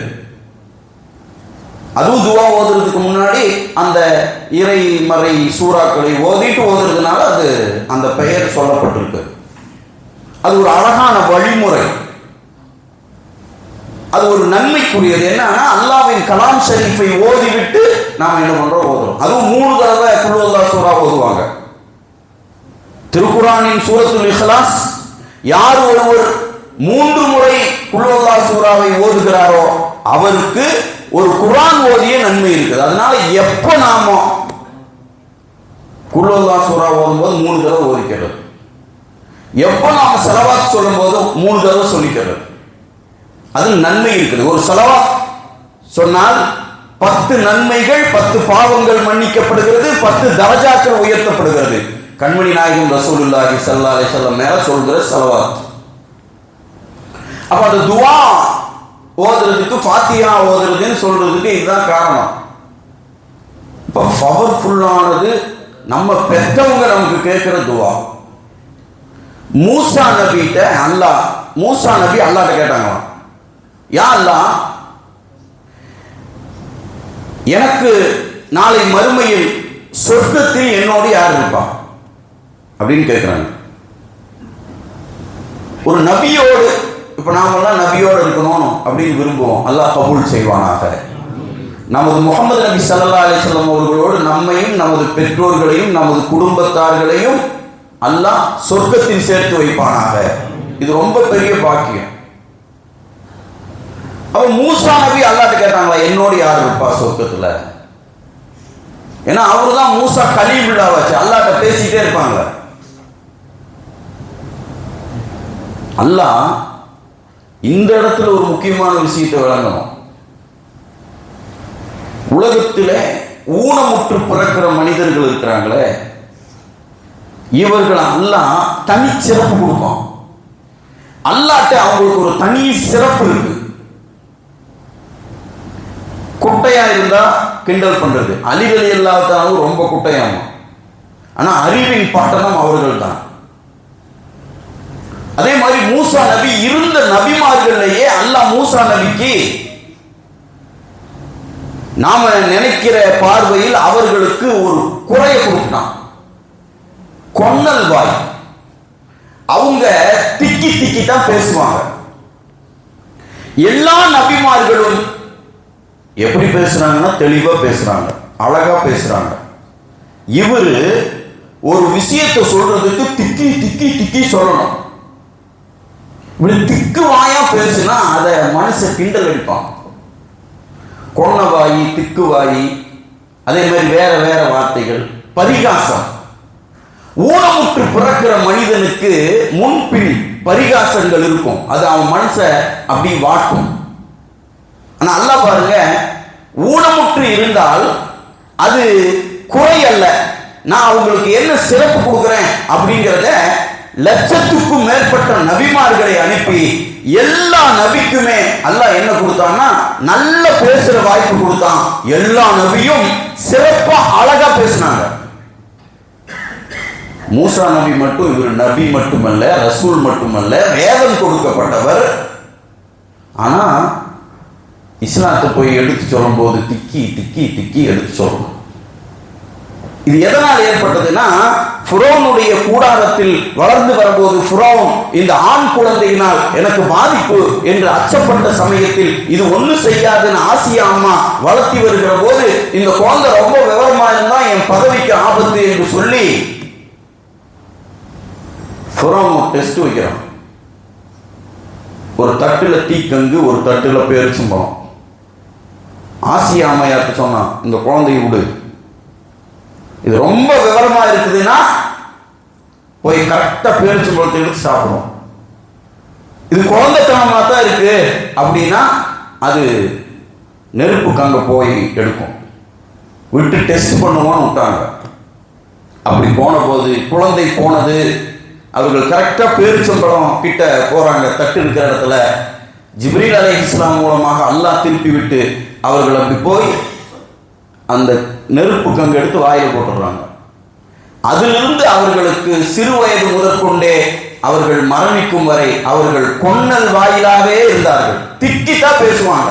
அதுவும் துஆ ஓதுறதுக்கு முன்னாடி அந்த இறைமறை சூறாக்களை ஓதிட்டு ஓதுறதுனால அது அந்த பெயர் சொல்லப்பட்டிருக்கு. அது ஒரு அழகான வழிமுறை. அது ஒரு நன்மைக்குரியது. என்னன்னா அல்லாஹ்வின் கலாம் ஷரீஃபை ஓதிவிட்டு நாம் என்ன பண்றோம், ஓதுறோம். அதுவும் 3 தடவை குல் ஹுவல்லாஹ் சூரா ஓதுவாங்க. திருக்குர்ஆனின் சூரத்துல் இக்லாஸ் யார் ஒருவர் 3 முறை குல் ஹுவல்லாஹ் சூராவை ஓதுகிறாரோ அவருக்கு ஒரு குர்ஆன் ஓதிய நன்மை இருக்குது. அதனால எப்ப நாம குல் ஹுவல்லாஹ் சூரா ஓதும்போது 3 தடவை ஓதிக்கிறது, எப்ப நாம ஸலவாத் சொல்லும்போது 3 தடவை சொல்லிக்கிறது, அது நன்மை இருக்குது. ஒரு ஸலவாத் சொன்னால் 10 நன்மைகள், 10 பாவங்கள் மன்னிக்கப்படுகிறது, 10 தரஜாக்கள் உயர்த்தப்படுகிறது. கண்மணி நாயகம் ரசூலுல்லாஹி ஸல்லல்லாஹு அலைஹி வஸல்லம் மேல சொல்கிற ஸலவாத். அப்ப அந்த துஆ ஓதுறதுக்கு ஃபாத்திஹா ஓதுறதுன்னு சொல்றதுக்கு இதுதான் காரணம். இப்ப பவர்ஃபுல்லானது நம்ம பெற்றவங்க நமக்கு கேட்கிற துஆ. மூசா நபி அல்லாஹ்ட்ட கேட்டாங்களாம், யா அல்லாஹ், எனக்கு நாளை மறுமையில் சொர்க்கத்தில் என்னோடு யார் இருப்பா அப்படின்னு கேட்கிறாங்க. ஒரு நபியோடு, இப்ப நாமெல்லாம் நபியோடு இருக்கணும் அப்படின்னு விரும்புவோம். அல்லாஹ் கபூல் செய்வானாக. நமது முகமது நபி ஸல்லல்லாஹு அலைஹி வஸல்லம் அவர்களோடு நம்மையும் நமது பெற்றோர்களையும் நமது குடும்பத்தார்களையும் அல்லாஹ் சொர்க்கத்தில் சேர்த்து வைப்பானாக. இது ரொம்ப பெரிய பாக்கியம். அப்ப மூசா நபி அல்லாஹ்ட்ட கேட்டாங்களா, என்னோடு யார் இருப்பா சொர்க்கத்துல? ஏன்னா அவருதான் மூசா கலீமுல்லாஹ் வச்சு அல்லாஹ்ட்ட பேசிட்டே இருப்பாங்க. அல்லாஹ் இந்த இடத்துல ஒரு முக்கியமான விஷயத்தை விளங்கணும். உலகத்தில் ஊனமுற்று பிறக்கிற மனிதர்கள் இருக்கிறாங்களே, இவர்கள் அல்லாஹ் தனி சிறப்பு கொடுப்பான். அல்லாஹ்ட்ட அவங்களுக்கு ஒரு தனி சிறப்பு இருக்கு. குட்டையா இருந்தா கிண்டல் பண்றது, அலிகள் இல்லாதவங்க ரொம்ப குட்டையாமா, ஆனா அறிவின் பாட்டனம் அவர்கள் தான். அதே மாதிரி மூசா நபி இருந்த நபிமார்களையே அல்லாஹ் மூசா நபிக்கு நாம நினைக்கிற பார்வையில் அவர்களுக்கு ஒரு குறைய கொடுத்தான், கொன்னல் வாய். அவங்க திக்கி திக்கி தான் பேசுவாங்க. எல்லா நபிமார்களும் எப்படி பேசுறாங்கன்னா தெளிவா பேசுறாங்க, அழகா பேசுறாங்க. இவரு ஒரு விஷயத்தை சொல்றதுக்கு திக்கி திக்கி திக்கி சொல்லணும். இப்படி திக்கு வாயா பேசுனா அதை மனுஷன் கிண்டல் அடிப்பான். கொன்னவாயி, திக்குவாயி, அதே மாதிரி வேற வேற வார்த்தைகள், பரிகாசம். ஊனமுற்று பிறக்கிற மனிதனுக்கு முன்பின் பரிகாசங்கள் இருக்கும். அது அவன் மனச அப்படி வாட்டும். ஆனா அல்லாஹ் பாருங்க, ஊனமுற்று இருந்தால் அது குறை அல்ல. நான் அவங்களுக்கு என்ன சிறப்பு கொடுக்கிறேன் அப்படிங்கிறத லட்சத்துக்கும் மேற்பட்ட நபிமார்களை அனுப்பி எல்லா நபிக்குமே அல்லாஹ் என்ன கொடுத்தான்னா நல்ல பேசுற வாய்ப்பு கொடுத்தான். எல்லா நபியும் சிறப்பா அழகா பேசினாங்க. மூசா நபி மட்டும், இவர் நபி மட்டுமல்ல, ரசூல் மட்டுமல்ல, வேதம் கொடுக்கப்பட்டவர். ஆனா இஸ்லாத்தை போய் எடுத்து சொல்லும் போது திக்கி திக்கி திக்கி எடுத்து சொல்லணும். இது எதனால் ஏற்பட்டதுன்னா, ஃபிரௌனுடைய கூடாரத்தில் வளர்ந்து வரும்போது ஃபிரௌன் இந்த ஆண் குழந்தையினால் எனக்கு பாதிப்பு என்று அச்சப்பட்ட சமயத்தில் இது ஒண்ணு செய்யாதுன்னு ஆசியா அம்மா வளர்த்தி வருகிற போது இந்த குழந்தை ரொம்ப விவரமா இருந்தா என் பதவிக்கு ஆபத்து என்று சொல்லி ஃபிரௌன் டெஸ்ட் வைக்கிறான். ஒரு தட்டுல தீக்கங்கு, ஒரு தட்டுல பேரிச்சம்பழம். ஆசியா அம்மையாருக்கு சொன்னான், இந்த குழந்தையை விடு, இது ரொம்ப விவரமா இருக்குதுன்னா போய் கரெக்டா பேரிச்சம்பழத்தை எடுத்து சாப்பிடும். இது குழந்தைத்தனமா தான் இருக்கு அப்படின்னா அது நெருப்புக்கு அங்க போய் எடுக்கும். விட்டு டெஸ்ட் பண்ணுவோன்னு விட்டாங்க. அப்படி போன போது குழந்தை போனது, அவர்கள் கரெக்டா பேரிச்சம்பழம் கிட்ட போறாங்க. தட்டு இருக்கிற இடத்துல ஜிப்ரீல் அலைஹிஸ்ஸலாம் மூலமாக அல்லாஹ் திருப்பி விட்டு அவர்கள் அப்படி போய் அந்த நெருப்பு கங்கு எடுத்து வாயில போட்டுறாங்க. அதிலிருந்து அவர்களுக்கு சிறு வயது முதற்கொண்டே அவர்கள் மரணிக்கும் வரை அவர்கள் கொன்னல் வாயிலாவே இருந்தார்கள். திக்கித்தான் பேசுவாங்க.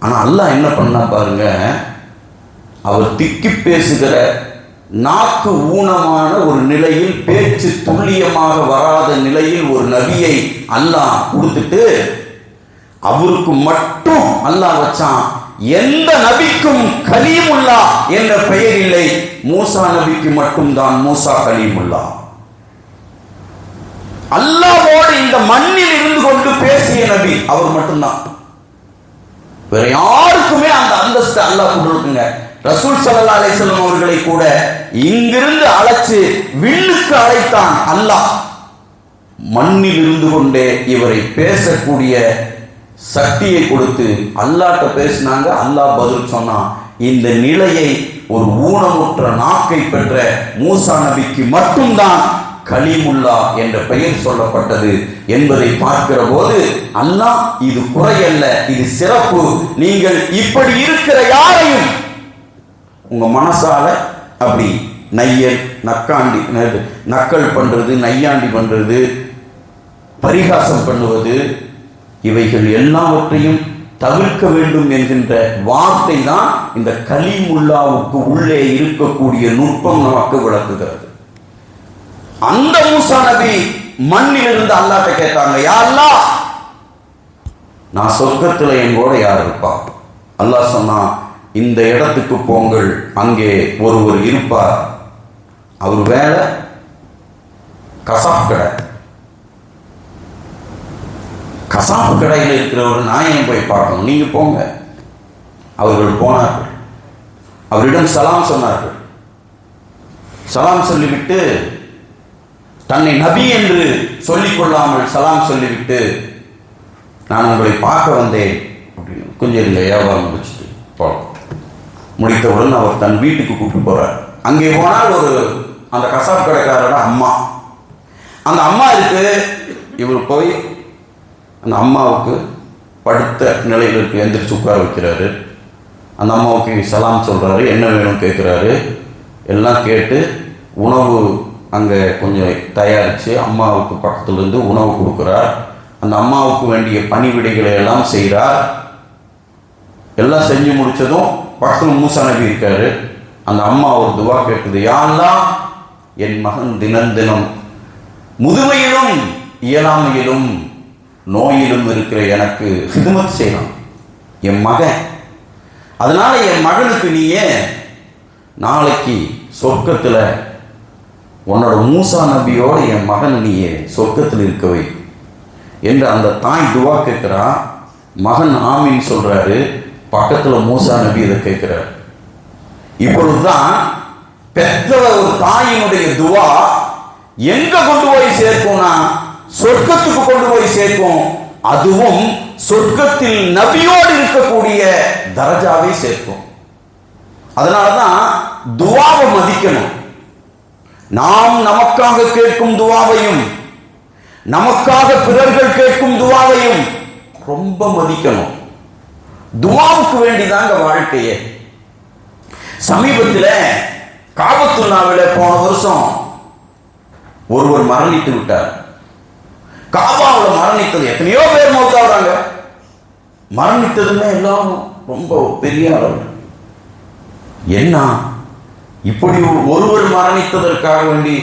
ஆனா அல்லாஹ் என்ன பண்ணா பாருங்க, அவர் திக்கி பேசுகிற நாக்கு ஊனமான ஒரு நிலையில், பேச்சு துல்லியமாக வராத நிலையில் ஒரு நபியை அல்லாஹ் கொடுத்துட்டு அவருக்கு மட்டும் அல்லாஹ் வச்சான். எந்த நபிக்கும் கலீமுல்லா என்ற பெயர் இல்லை, மூசா நபிக்கு மட்டும்தான் மூசா கலீமுல்லா. அல்லாஹ்வோடு இந்த மண்ணில் இருந்து கொண்டு பேசிய நபி அவர் மட்டும்தான். வேற யாருக்குமே அந்த அந்தஸ்து அல்லாஹ் கொடுக்குங்க. ரசூல் ஸல்லல்லாஹு அலைஹி வஸல்லம் அவர்களை கூட இங்கிருந்து அழைச்சு விண்ணுக்கு அழைத்தான் அல்லாஹ். மண்ணில் இருந்து கொண்டே இவரை பேசக்கூடிய சக்தியை கொடுத்து அல்லாஹ்ட்ட பேசினாங்க. அல்லாஹ் பதில் சொன்னான். இந்த நிலையை ஒரு ஊனமுற்ற நாக்கை பெற்ற மூசா நபிக்கு மட்டும்தான் கலீமுல்லா என்ற பெயர் சொல்லப்பட்டது என்பதை பார்க்கிற போது அல்லாஹ் இது குறையல்ல, இது சிறப்பு. நீங்கள் இப்படி இருக்கிற யாரையும் உங்க மனசால அப்படி நையல் நக்காண்டி நக்கல் பண்றது, நையாண்டி பண்றது, பரிகாசம் பண்ணுவது, இவைகள் எல்லாவற்றையும் தவிர்க்க வேண்டும் என்கின்ற வார்த்தை தான் இந்த கலீமுல்லாவுக்கு உள்ளே இருக்கக்கூடிய நுட்பம் நமக்கு விளக்குகிறது. அந்த மூசா நபி மண்ணில் இருந்து அல்லாஹ்ட்ட கேட்டாங்க, யா அல்லாஹ், நான் சொர்க்கத்துல எங்கூட யார் இருப்பா? அல்லாஹ் சொன்னா, இந்த இடத்துக்கு போங்கள், அங்கே ஒருவர் இருப்பார், அவர் வேலை கசாப் கடை. கசாப்பு கடையில் இருக்கிற ஒரு நாயனை போய் பார்க்கணும், நீங்க போங்க. அவர்கள் போனார்கள். அவரிடம் சலாம் சொன்னார்கள். சலாம் சொல்லிவிட்டு, தன்னை நபி என்று சொல்லிக் கொள்ளாமல் சலாம் சொல்லிவிட்டு, நான் உங்களை பார்க்க வந்தேன் அப்படின்னு கொஞ்சம் இந்த வியாபாரம் முடிச்சுட்டு போகலாம். முடித்தவுடன் அவர் தன் வீட்டுக்கு கூப்பிட்டு போறார். அங்கே போனால் ஒரு அந்த கசாப் கடைக்காரரோட அம்மா, அந்த அம்மா இருக்கு. இவர் போய் அந்த அம்மாவுக்கு படுத்த நிலையில் இருக்கு எந்திரிச்சு உட்கார வைக்கிறாரு. அந்த அம்மாவுக்கு சலாம் சொல்றாரு, என்ன வேணும் கேட்குறாரு. எல்லாம் கேட்டு உணவு அங்கே கொஞ்சம் தயாரித்து அம்மாவுக்கு பக்கத்துலேருந்து உணவு கொடுக்குறார். அந்த அம்மாவுக்கு வேண்டிய பணிவிடைகளை எல்லாம் செய்கிறார். எல்லாம் செஞ்சு முடித்ததும் பக்கத்தில் மூசா நபி இருக்காரு. அந்த அம்மா ஒரு துவா கேட்குது, யா அல்லாஹ், என் மகன் தினம் தினம் முதுமையிலும் இயலாமையிலும் நோயிலும் இருக்கிற எனக்கு ஹிதுமத் செய்யலாம் என் மகன். அதனால என் மகனுக்கு நீயே நாளைக்கு சொர்க்கத்தில் உன்னோட மூசா நபியோட என் மகன் நீயே சொர்க்கத்தில் இருக்கவை என்று அந்த தாய் துவா கேட்கிறா. மகன் ஆமீன் சொல்றாரு. பக்கத்தில் மூசா நபி இதை கேட்கிறார். இப்பொழுதுதான் பெற்ற ஒரு தாயினுடைய துவா எங்க கொண்டு போய் சேர்க்கும்னா சொர்க்கத்துக்கு கொண்டு போய் சேர்க்கும். அதுவும் சொர்க்கத்தில் நபியோடு இருக்கக்கூடிய தரஜாவை சேர்க்கும். அதனாலதான் துவாவை மதிக்கணும். நாம் நமக்காக கேட்கும் துவாவையும் நமக்காக பிறர்கள் கேட்கும் துவாவையும் ரொம்ப மதிக்கணும். துவாவுக்கு வேண்டிதாங்க வாழ்க்கையே. சமீபத்தில் காபத்துல்லாவில் போன வருஷம் ஒருவர் மரணித்து விட்டார். காபாவில் மரணித்தது எத்தனையோ பேர் மௌத்தாகிறாங்க. மரணித்ததுமே எல்லாம் ரொம்ப பெரிய அளவு. என்ன இப்படி ஒருவர் மரணித்ததற்காக வேண்டி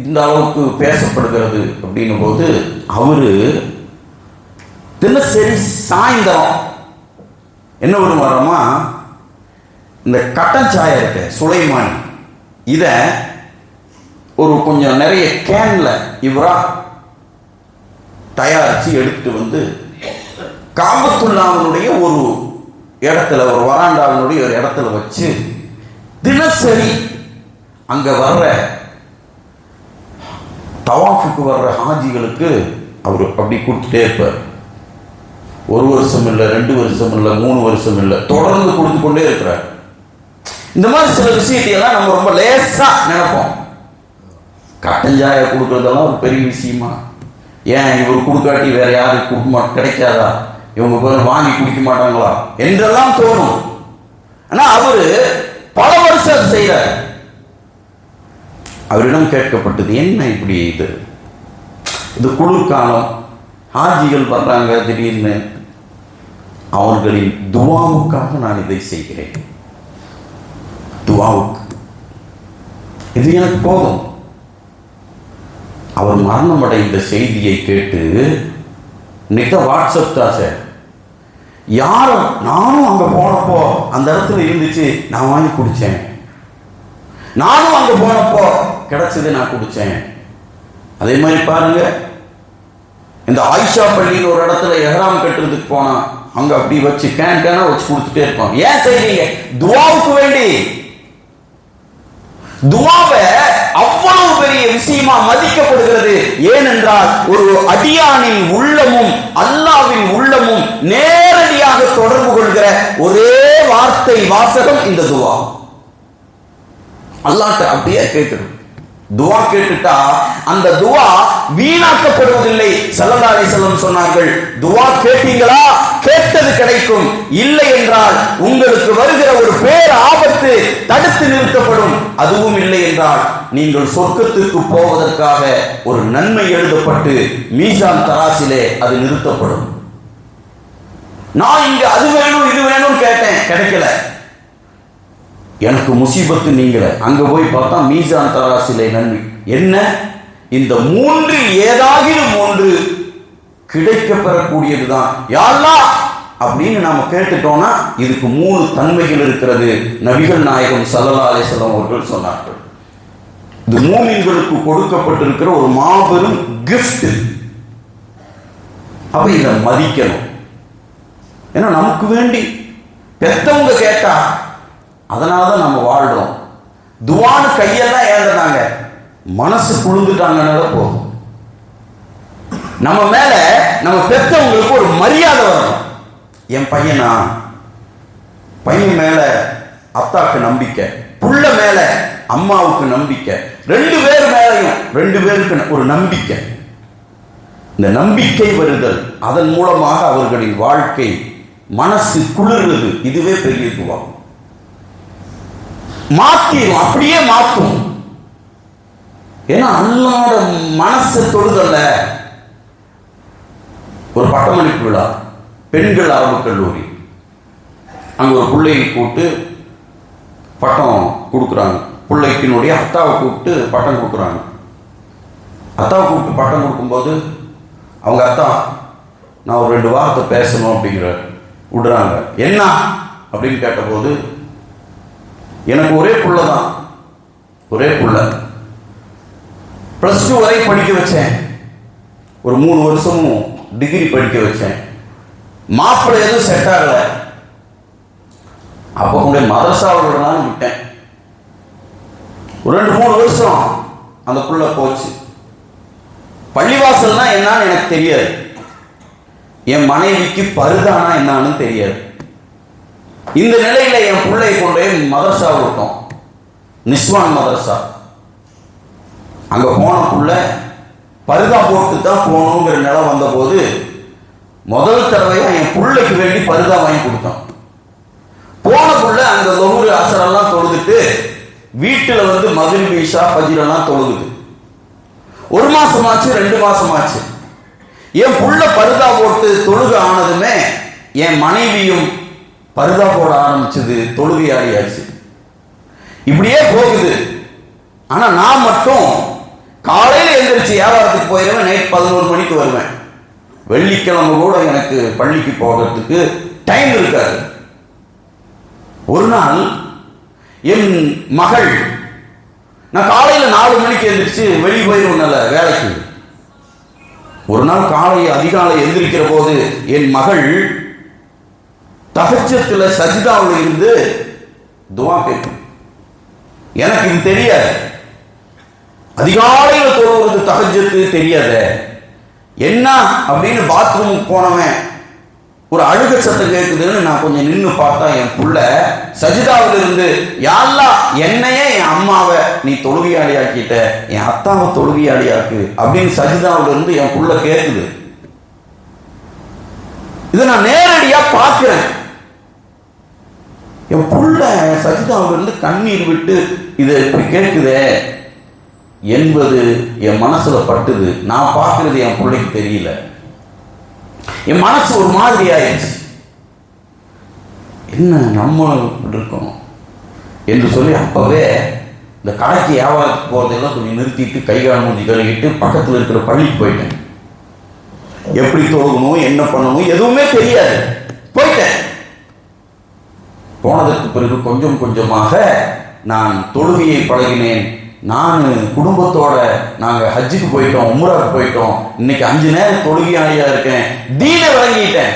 இந்த அளவுக்கு பேசப்படுகிறது அப்படின்னும் போது, அவரு தினசரி சாயந்தரம் என்ன விடுவாரமா, இந்த கட்டன் சாயை இருக்க சுலைமானி இதை ஒரு கொஞ்சம் நிறைய கேன்ல இவரா தயாரித்து எடுத்துட்டு வந்து காபத்துல்லாவினுடைய ஒரு இடத்துல, ஒரு வராண்டாவினுடைய ஒரு இடத்துல வச்சு தினசரி அங்க வர்ற தவாஃபுக்கு வர்ற ஹாஜிகளுக்கு அவர் அப்படி கொடுத்துட்டே இருப்பார். ஒரு வருஷம் இல்லை, 2 வருஷம் இல்லை, 3 வருஷம் இல்லை, தொடர்ந்து கொடுத்து கொண்டே இருக்கிறார். இந்த மாதிரி சில விஷயத்தையெல்லாம் நம்ம ரொம்ப லேசா நினைப்போம். கட்டஞ்சாயை கொடுக்கறதெல்லாம் ஒரு பெரிய விஷயமா, ஏன் இவர் கொடுக்காட்டி வேற யாருக்கு கொடுக்க கிடைக்காதா, இவங்க பேர் வாங்கி குடிக்க மாட்டாங்களா என்றெல்லாம் தோணும். ஆனா அவரு பல வருஷம் செய்யறார். அவரிடம் கேட்கப்பட்டது, என்ன இப்படி இது குளிர்காலம், ஹாஜிகள் வர்றாங்க திடீர்னு, அவர்களின் துவாவுக்காக நான் இதை செய்கிறேன். துவாவுக்கு இது எனக்கு போதும். அவர் மரணம் அடைந்த செய்தியை கேட்டு நிக்க வாட்ஸ்அப் தான் சார், யாரும் நானும் அங்க போனப்போ அந்த இடத்துல இருந்துச்சு, நான் வாங்கி குடிச்சேன். நானும் அங்க போனப்போ கிடைச்சது, நான் குடிச்சேன். அதே மாதிரி பாருங்க, இந்த ஆயிஷா பள்ளியில் ஒரு இடத்துல எஹ்ராம் கட்டுறதுக்கு போனா அங்க அப்படி வச்சு கேனா வச்சு கொடுத்துட்டே இருப்பாங்க. ஏன் செய்றீங்க? துவாவுக்கு வேண்டி. துவாவை அவ்வளவு பெரிய விஷயமா மதிக்கப்படுகிறது. ஏனென்றால் ஒரு அடியானின் உள்ளமும் அல்லாஹ்வின் உள்ளமும் நேரடியாக தொடர்பு கொள்கிற ஒரே வார்த்தை வாசகம் இந்த துவா. அல்லாஹ்ட்ட அப்படியே கேட்கணும். துவா கேட்டுட்டா அந்த துவா வீணாக்கப்படுவதில்லை. ஸல்லல்லாஹு அலைஹி வஸல்லம் சொன்னார்கள், துவா கேட்டீங்களா, கேட்டது கிடைக்கும். இல்லை என்றால் உங்களுக்கு வருகிற ஒரு பேர் ஆபத்து தடுத்து நிறுத்தப்படும். அதுவும் இல்லை என்றால் நீங்கள் சொர்க்கத்துக்கு போவதற்காக ஒரு நன்மை எழுதப்பட்டு மீசான் தராசிலே அது நிறுத்தப்படும். நான் இங்க அது வேணும் இது வேணும் கேட்டேன், கிடைக்கல, எனக்கு முசீபத்து நீங்கள. அங்க போய் பார்த்தா மீசான் தராசிலே நன்மை என்ன, இந்த 3 ஏதாகிலும் 1 கிடைக்க பெறக்கூடியதுதான் யா அல்லாஹ் அப்படின்னு நாம கேட்டுட்டோம்னா இதுக்கு 3 தன்மைகள் இருக்கிறது. நபிகள் நாயகம் ஸல்லல்லாஹு அலைஹி வஸல்லம் அவர்கள் சொன்னார்கள். இது மூமின்களுக்கு கொடுக்கப்பட்டிருக்கிற ஒரு மாபெரும் கிஃப்ட். அப்ப இதை மதிக்கணும். ஏன்னா நமக்கு வேண்டி பெத்தவங்க கேட்டா அதனாலதான் நம்ம வாழ்றோம். துவான்னு கையெல்லாம் ஏழுறாங்க, மனசு குழுந்துட்டாங்கனால போதும். நம்ம மேல நம்ம பெத்தவங்களுக்கு ஒரு மரியாதை வரணும். என் பையனா, பையன் மேல அத்தாக்கு நம்பிக்கை, புள்ள மேல அம்மாவுக்கு நம்பிக்கை, ரெண்டு பேர் மேலையும் ரெண்டு பேருக்கு ஒரு நம்பிக்கை. இந்த நம்பிக்கை வருதல், அதன் மூலமாக அவர்களின் வாழ்க்கை மனசு குளிர்றது. இதுவே பெரிய துவா. மாத்திரும், அப்படியே மாற்றும். ஏன்னா அல்லாஹ்வோட மனசு தொழுதல்ல. ஒரு பட்டமளிப்பு விழா, பெண்கள் அரபு கல்லூரி, அங்க ஒரு பிள்ளையை கூப்பிட்டு பட்டம் கொடுக்குறாங்க. பிள்ளைக்கினுடைய அத்தாவை கூப்பிட்டு பட்டம் கொடுக்குறாங்க. அத்தாவை கூப்பிட்டு பட்டம் கொடுக்கும்போது அவங்க அத்தா, நான் ஒரு 2 வார்த்தை பேசணும் அப்படிங்கிற விடுறாங்க. என்ன அப்படின்னு கேட்டபோது, எனக்கு ஒரே புள்ள தான், ஒரே புள்ள, +2 வரை படிக்க வச்சேன், ஒரு 3 வருஷமும் டிகிரி படிக்க வச்சேன், மாப்பிள்ளை எதுவும் செட் ஆகல, அப்போ கூட மதரசாவில் விட்டேன். ஒரு 2-3 வருஷம் அந்த புள்ள போச்சு. பள்ளிவாசல்னா என்னன்னு எனக்கு தெரியாது, என் மனைவிக்கு பருதானா என்னன்னு தெரியாது. இந்த நிலையில என் பிள்ளையை கொண்டு மதரசா விட்டோம், நிஸ்வான் மதரசா. அங்க போன புள்ள பருதா போட்டு தான் போகணுங்கிற நிலை வந்த போது முதல் தடவையா என் பிள்ளைக்கு வேண்டி பருதா வாங்கி கொடுத்தோம். போன புள்ள அங்க லொஹ்ரு அசரெல்லாம் தொழுதுட்டு வீட்டுல வந்து மக்ரிப் இஷா ஃபஜ்ர் எல்லாம் தொழுகுது. 1 மாசமாச்சு, 2 மாசமாச்சு. என் புள்ள பருதா போட்டு தொழுக ஆனதுமே என் மனைவியும் பருதா போட ஆரம்பிச்சது, தொழுகையாடியாச்சு. இப்படியே போகுது. ஆனா நான் மட்டும் காலையில் எந்திரிச்சு வியாபாரத்துக்கு போயிடுவேன், நைட் 11 மணிக்கு வருவேன். வெள்ளிக்கிழமை கூட எனக்கு பள்ளிக்கு போகிறதுக்கு டைம் இருக்காது. ஒரு நாள் என் மகள், நான் காலையில் 4 மணிக்கு எந்திரிச்சு வெளியே போயிடுவேன்ல வேலைக்கு. ஒரு நாள் அதிகாலை எந்திரிக்கிற போது என் மகள் தஹஜ்ஜுல சஜிதாவில் இருந்து துவா கேட்கும். எனக்கு இது தெரியாது, அதிகாலையில் தொழுவது தஹஜ்ஜுக்கு தெரியாத. என்ன அப்படின்னு பாத்ரூமுக்கு போனவன் ஒரு அழுக சத்தம் கேட்குதுன்னு நான் கொஞ்சம் நின்று பார்த்தா என் புள்ள சஜிதாவில் இருந்து, யா அல்லாஹ் என்னையே என் அம்மாவை நீ தொழுகையாளி ஆக்கிட்ட, என் அத்தாவை தொழுகையாளி ஆக்கு அப்படின்னு சஜிதாவில் இருந்து என் புள்ள கேட்குது. இதை நான் நேரடியா பார்க்கிறேன். என் புள்ள சஜிதாவில் இருந்து கண்ணீர் விட்டு இதை இப்படி கேட்குதே என்பது என் மனசுல பட்டுது. நான் பார்க்கிறது என் பிள்ளைக்கு தெரியல. என் மனசு ஒரு மாதிரி ஆயிடுச்சு. என்ன நம்ம இருக்கணும் என்று சொல்லி அப்பவே இந்த கடைக்கு வியாபாரத்துக்கு போறதெல்லாம் கொஞ்சம் நிறுத்திட்டு கைகால் மூஞ்சி கழுவிட்டு பக்கத்தில் இருக்கிற பள்ளிக்கு போயிட்டேன். எப்படி தொழுகணும், என்ன பண்ணணும் எதுவுமே தெரியாது. போயிட்டேன். போனதற்கு பிறகு கொஞ்சம் கொஞ்சமாக நான் தொழுகையை பழகினேன். நான் குடும்பத்தோட நாங்கள் ஹஜ்ஜுக்கு போயிட்டோம், உம்ராக்கு போயிட்டோம். இன்னைக்கு 5 நேரம் தொழுகையாளியா இருக்கேன், தீனை வழங்கிட்டேன்.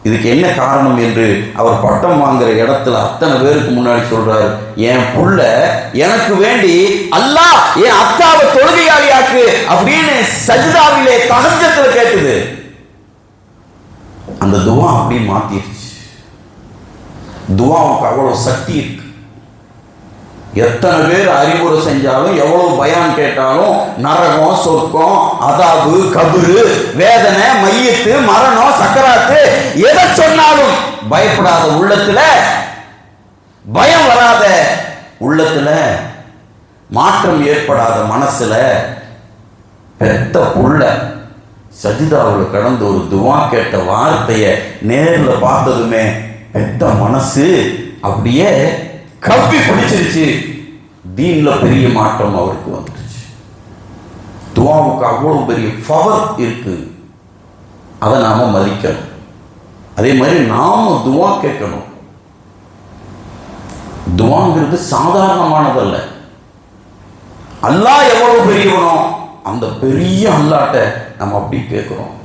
இதுக்கு என்ன காரணம் என்று அவர் பட்டம் வாங்குற இடத்துல அத்தனை பேருக்கு முன்னாடி சொல்றாரு, என் புள்ள எனக்கு வேண்டி அல்லாஹ் என் அத்தாவை தொழுகையாளியாக்கு அப்படின்னு சஜிதாவிலே தஹஜ்ஜுல கேட்டது. அந்த துவா அப்படி மாத்திருச்சு. துவாவுக்கு அவ்வளவு சக்தி இருக்கு. எத்தனை பேர் அறிவுரை செஞ்சாலும், எவ்வளவு பயான் கேட்டாலும், நரகம், சொர்க்கம், அதாபு, கபரு, வேதனை, மையத்து, மரணம், சக்கராத்து எதை சொன்னாலும் பயப்படாத உள்ளத்துல, பயம் வராத உள்ளத்துல, மாற்றம் ஏற்படாத மனசுல பெத்த புள்ள சஜிதாவில் கடந்து ஒரு துவா கேட்ட வார்த்தைய நேரில் பார்த்ததுமே பெத்த மனசு அப்படியே கவ்வி பிடிச்சிருச்சு. தீன்ல பெரிய மாற்றம் அவருக்கு வந்துருச்சு. துவாவுக்கு அவ்வளவு பெரிய பவர் இருக்கு. அதை நாம மதிக்கணும். அதே மாதிரி நாம துவா கேட்கணும். துவாங்கிறது சாதாரணமானதல்ல. அல்லாஹ் எவ்வளவு பெரியவனோ அந்த பெரிய அல்லாட்ட நம்ம அப்படி கேட்கிறோம்.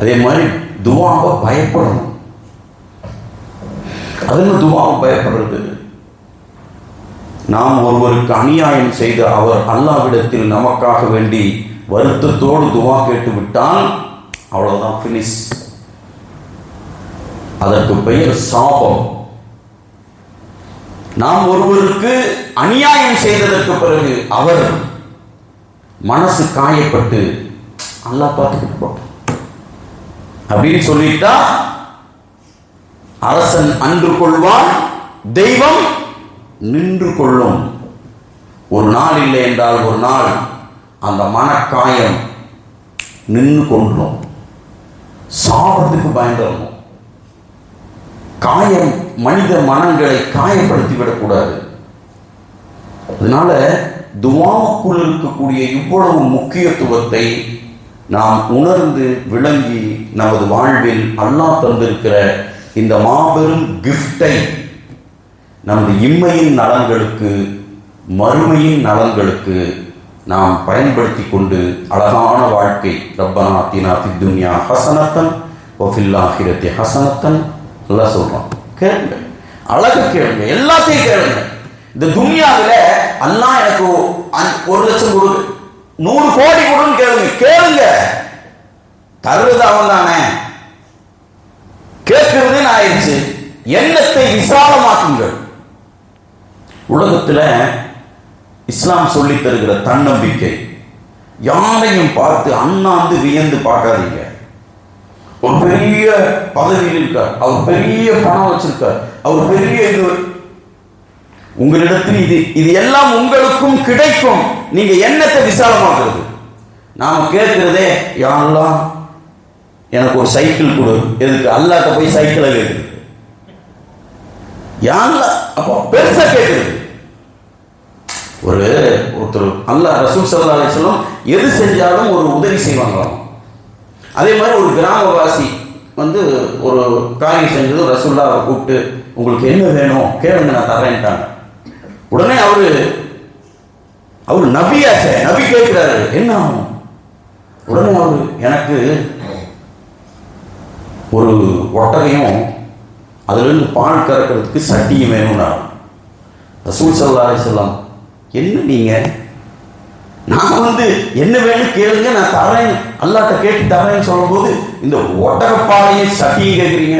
அதே மாதிரி துவாவை பயப்படணும். அதுன்னு துவாவை பயப்படுறது. நாம் ஒருவருக்கு அநியாயம் செய்த அவர் அல்லாஹ்விடத்தில் நமக்காக வேண்டி வருத்தத்தோடு துவா கேட்டு விட்டால் அவ்வளவுதான், பினிஷ். அதற்கு பெயர் சாபம். நாம் ஒருவருக்கு அநியாயம் செய்ததற்கு பிறகு அவர் மனசு காயப்பட்டு அல்லாஹ் பார்த்துக்கிட்டு அப்படின்னு சொல்லிட்டா, அரசன் அன்று கொள்வான், தெய்வம் நின்று கொள்ளும். ஒரு நாள் இல்லை என்றால் ஒரு நாள் அந்த மனக்காயம் நின்று கொள்ளும். சாபத்துக்கு பயந்துடணும். காயம் மனித மனங்களை காயப்படுத்தி விடக்கூடாது. அதனால துஆவுக்குள் இருக்கக்கூடிய இவ்வளவு முக்கியத்துவத்தை நாம் உணர்ந்து விளங்கி நமது வாழ்வில் அல்லாஹ் தந்திருக்கிற இந்த மாபெரும் கிஃப்டை நமது இம்மையின் நலன்களுக்கு, மறுமையின் நலன்களுக்கு நாம் பயன்படுத்தி கொண்டு அழகான வாழ்க்கை, ரப்பனா ஆத்தினா ஃபித் துன்யா ஹஸனத்தன் வ ஃபில் ஆখিরাতি ஹஸனத்தன் அல்லாஹ் சொல்றான். கேளுங்க, அழகா கேளுங்க, எல்லாத்தையும் கேளுங்க. இந்த துன்யாவில் அல்லாஹ் எனக்கு 1 லட்சம் கொடு, 100 கோடி கொடுன்னு கேளுங்க. கேளுங்க, தருவது அவன் தானே. கேட்கிறதுன்னு ஆயிடுச்சு. எண்ணத்தை விசாலமாக்குங்கள். உலகத்தில் இஸ்லாம் சொல்லி தருகிற தன்னம்பிக்கை, யாரையும் பார்த்து அண்ணாந்து வியந்து பார்க்காதீங்க. ஒரு பெரிய பதவியில் இருக்கார், அவர் பெரிய பணம் வச்சிருக்கார், அவர் பெரிய இது, உங்களிடத்தில் இது எல்லாம் உங்களுக்கும் கிடைக்கும். நீங்க எண்ணத்தை விசாலமாக்குறது. நாம கேட்கிறதே, யா அல்லாஹ் எனக்கு ஒரு சைக்கிள் கொடு. எதுக்கு? அல்லாஹ்ட்ட போய் சைக்கிளை கேட்குது. யா அல்லாஹ் அப்போ பெருசா கேட்குறது. ஒருத்தர் அல்லாஹ் ரசூல் ஸல்லல்லாஹு அலைஹி வஸல்லம் எது செஞ்சாலும் ஒரு உதவி செய்வாங்களாம். அதே மாதிரி ஒரு கிராமவாசி ஒரு காரியம் செஞ்சது, ரசூலுல்லாஹ் கூப்பிட்டு உங்களுக்கு என்ன வேணும் கேளுங்க நான் தரேன்ட்டாங்க. உடனே அவர் நபியாச்சே, நபி கேட்கிறாரு என்ன ஆகும்? உடனே அவர் எனக்கு ஒரு ஒட்டகையும் அதுலேருந்து பால் கறக்கிறதுக்கு சட்டியும் வேணும்னா. ரசூல் ஸல்லல்லாஹு அலைஹி வஸல்லம் என்ன நீங்க, நான் என்ன வேணும் கேளுங்க நான் தரேன், அல்லாஹ்ட்ட கேட்டு தரேன்னு சொல்லும்போது இந்த ஒட்டகப்பாலையும் சட்டியும் கேட்குறீங்க.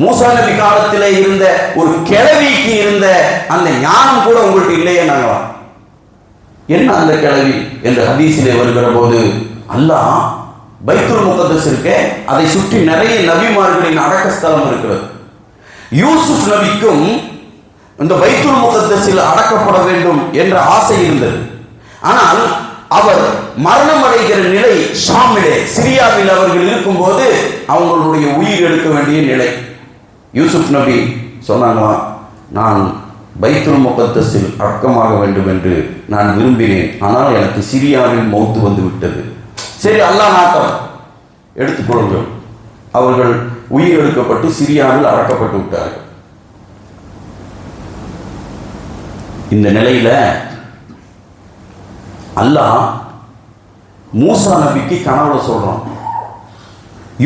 மூசா நபி காலத்தில் இருந்த ஒரு கிழவிக்கு இருந்த அந்த ஞானம் கூட உங்கள்கிட்ட இல்லையே நாங்களாம். என்ன அந்த கிழவி என்ற ஹதீஸிலே வருகிற போது, அல்லாஹ் பைத்துல் முகத்தஸ் இருக்க, அதை சுற்றி நிறைய நபிமார்களின் அடக்கஸ்தலம் இருக்கிறது. யூசுப் நபிக்கும் இந்த பைத்துல் முகத்தஸில் அடக்கப்பட வேண்டும் என்ற ஆசை இருந்தது. ஆனால் அவர் மரணம் அடைகிற நிலை ஷாமிலே, சிரியாவில் அவர்கள் இருக்கும்போது அவங்களுடைய உயிர் எடுக்க வேண்டிய நிலை. யூசுப் நபி சொன்னாங்களா, நான் பைத்துல் முகத்தஸில் அடக்கமாக வேண்டும் என்று நான் விரும்பினேன், ஆனால் எனக்கு சிரியாவில் மௌத்து வந்து விட்டது. சரி, அல்லாஹ் நாட்டம், எடுத்துக்கொள்ளுங்கள். அவர்கள் உயிர் எடுக்கப்பட்டு சிரியாவில் அடக்கப்பட்டு விட்டார்கள். இந்த நிலையில அல்லாஹ் மூசா நபிக்கு கனவுல சொல்றான்,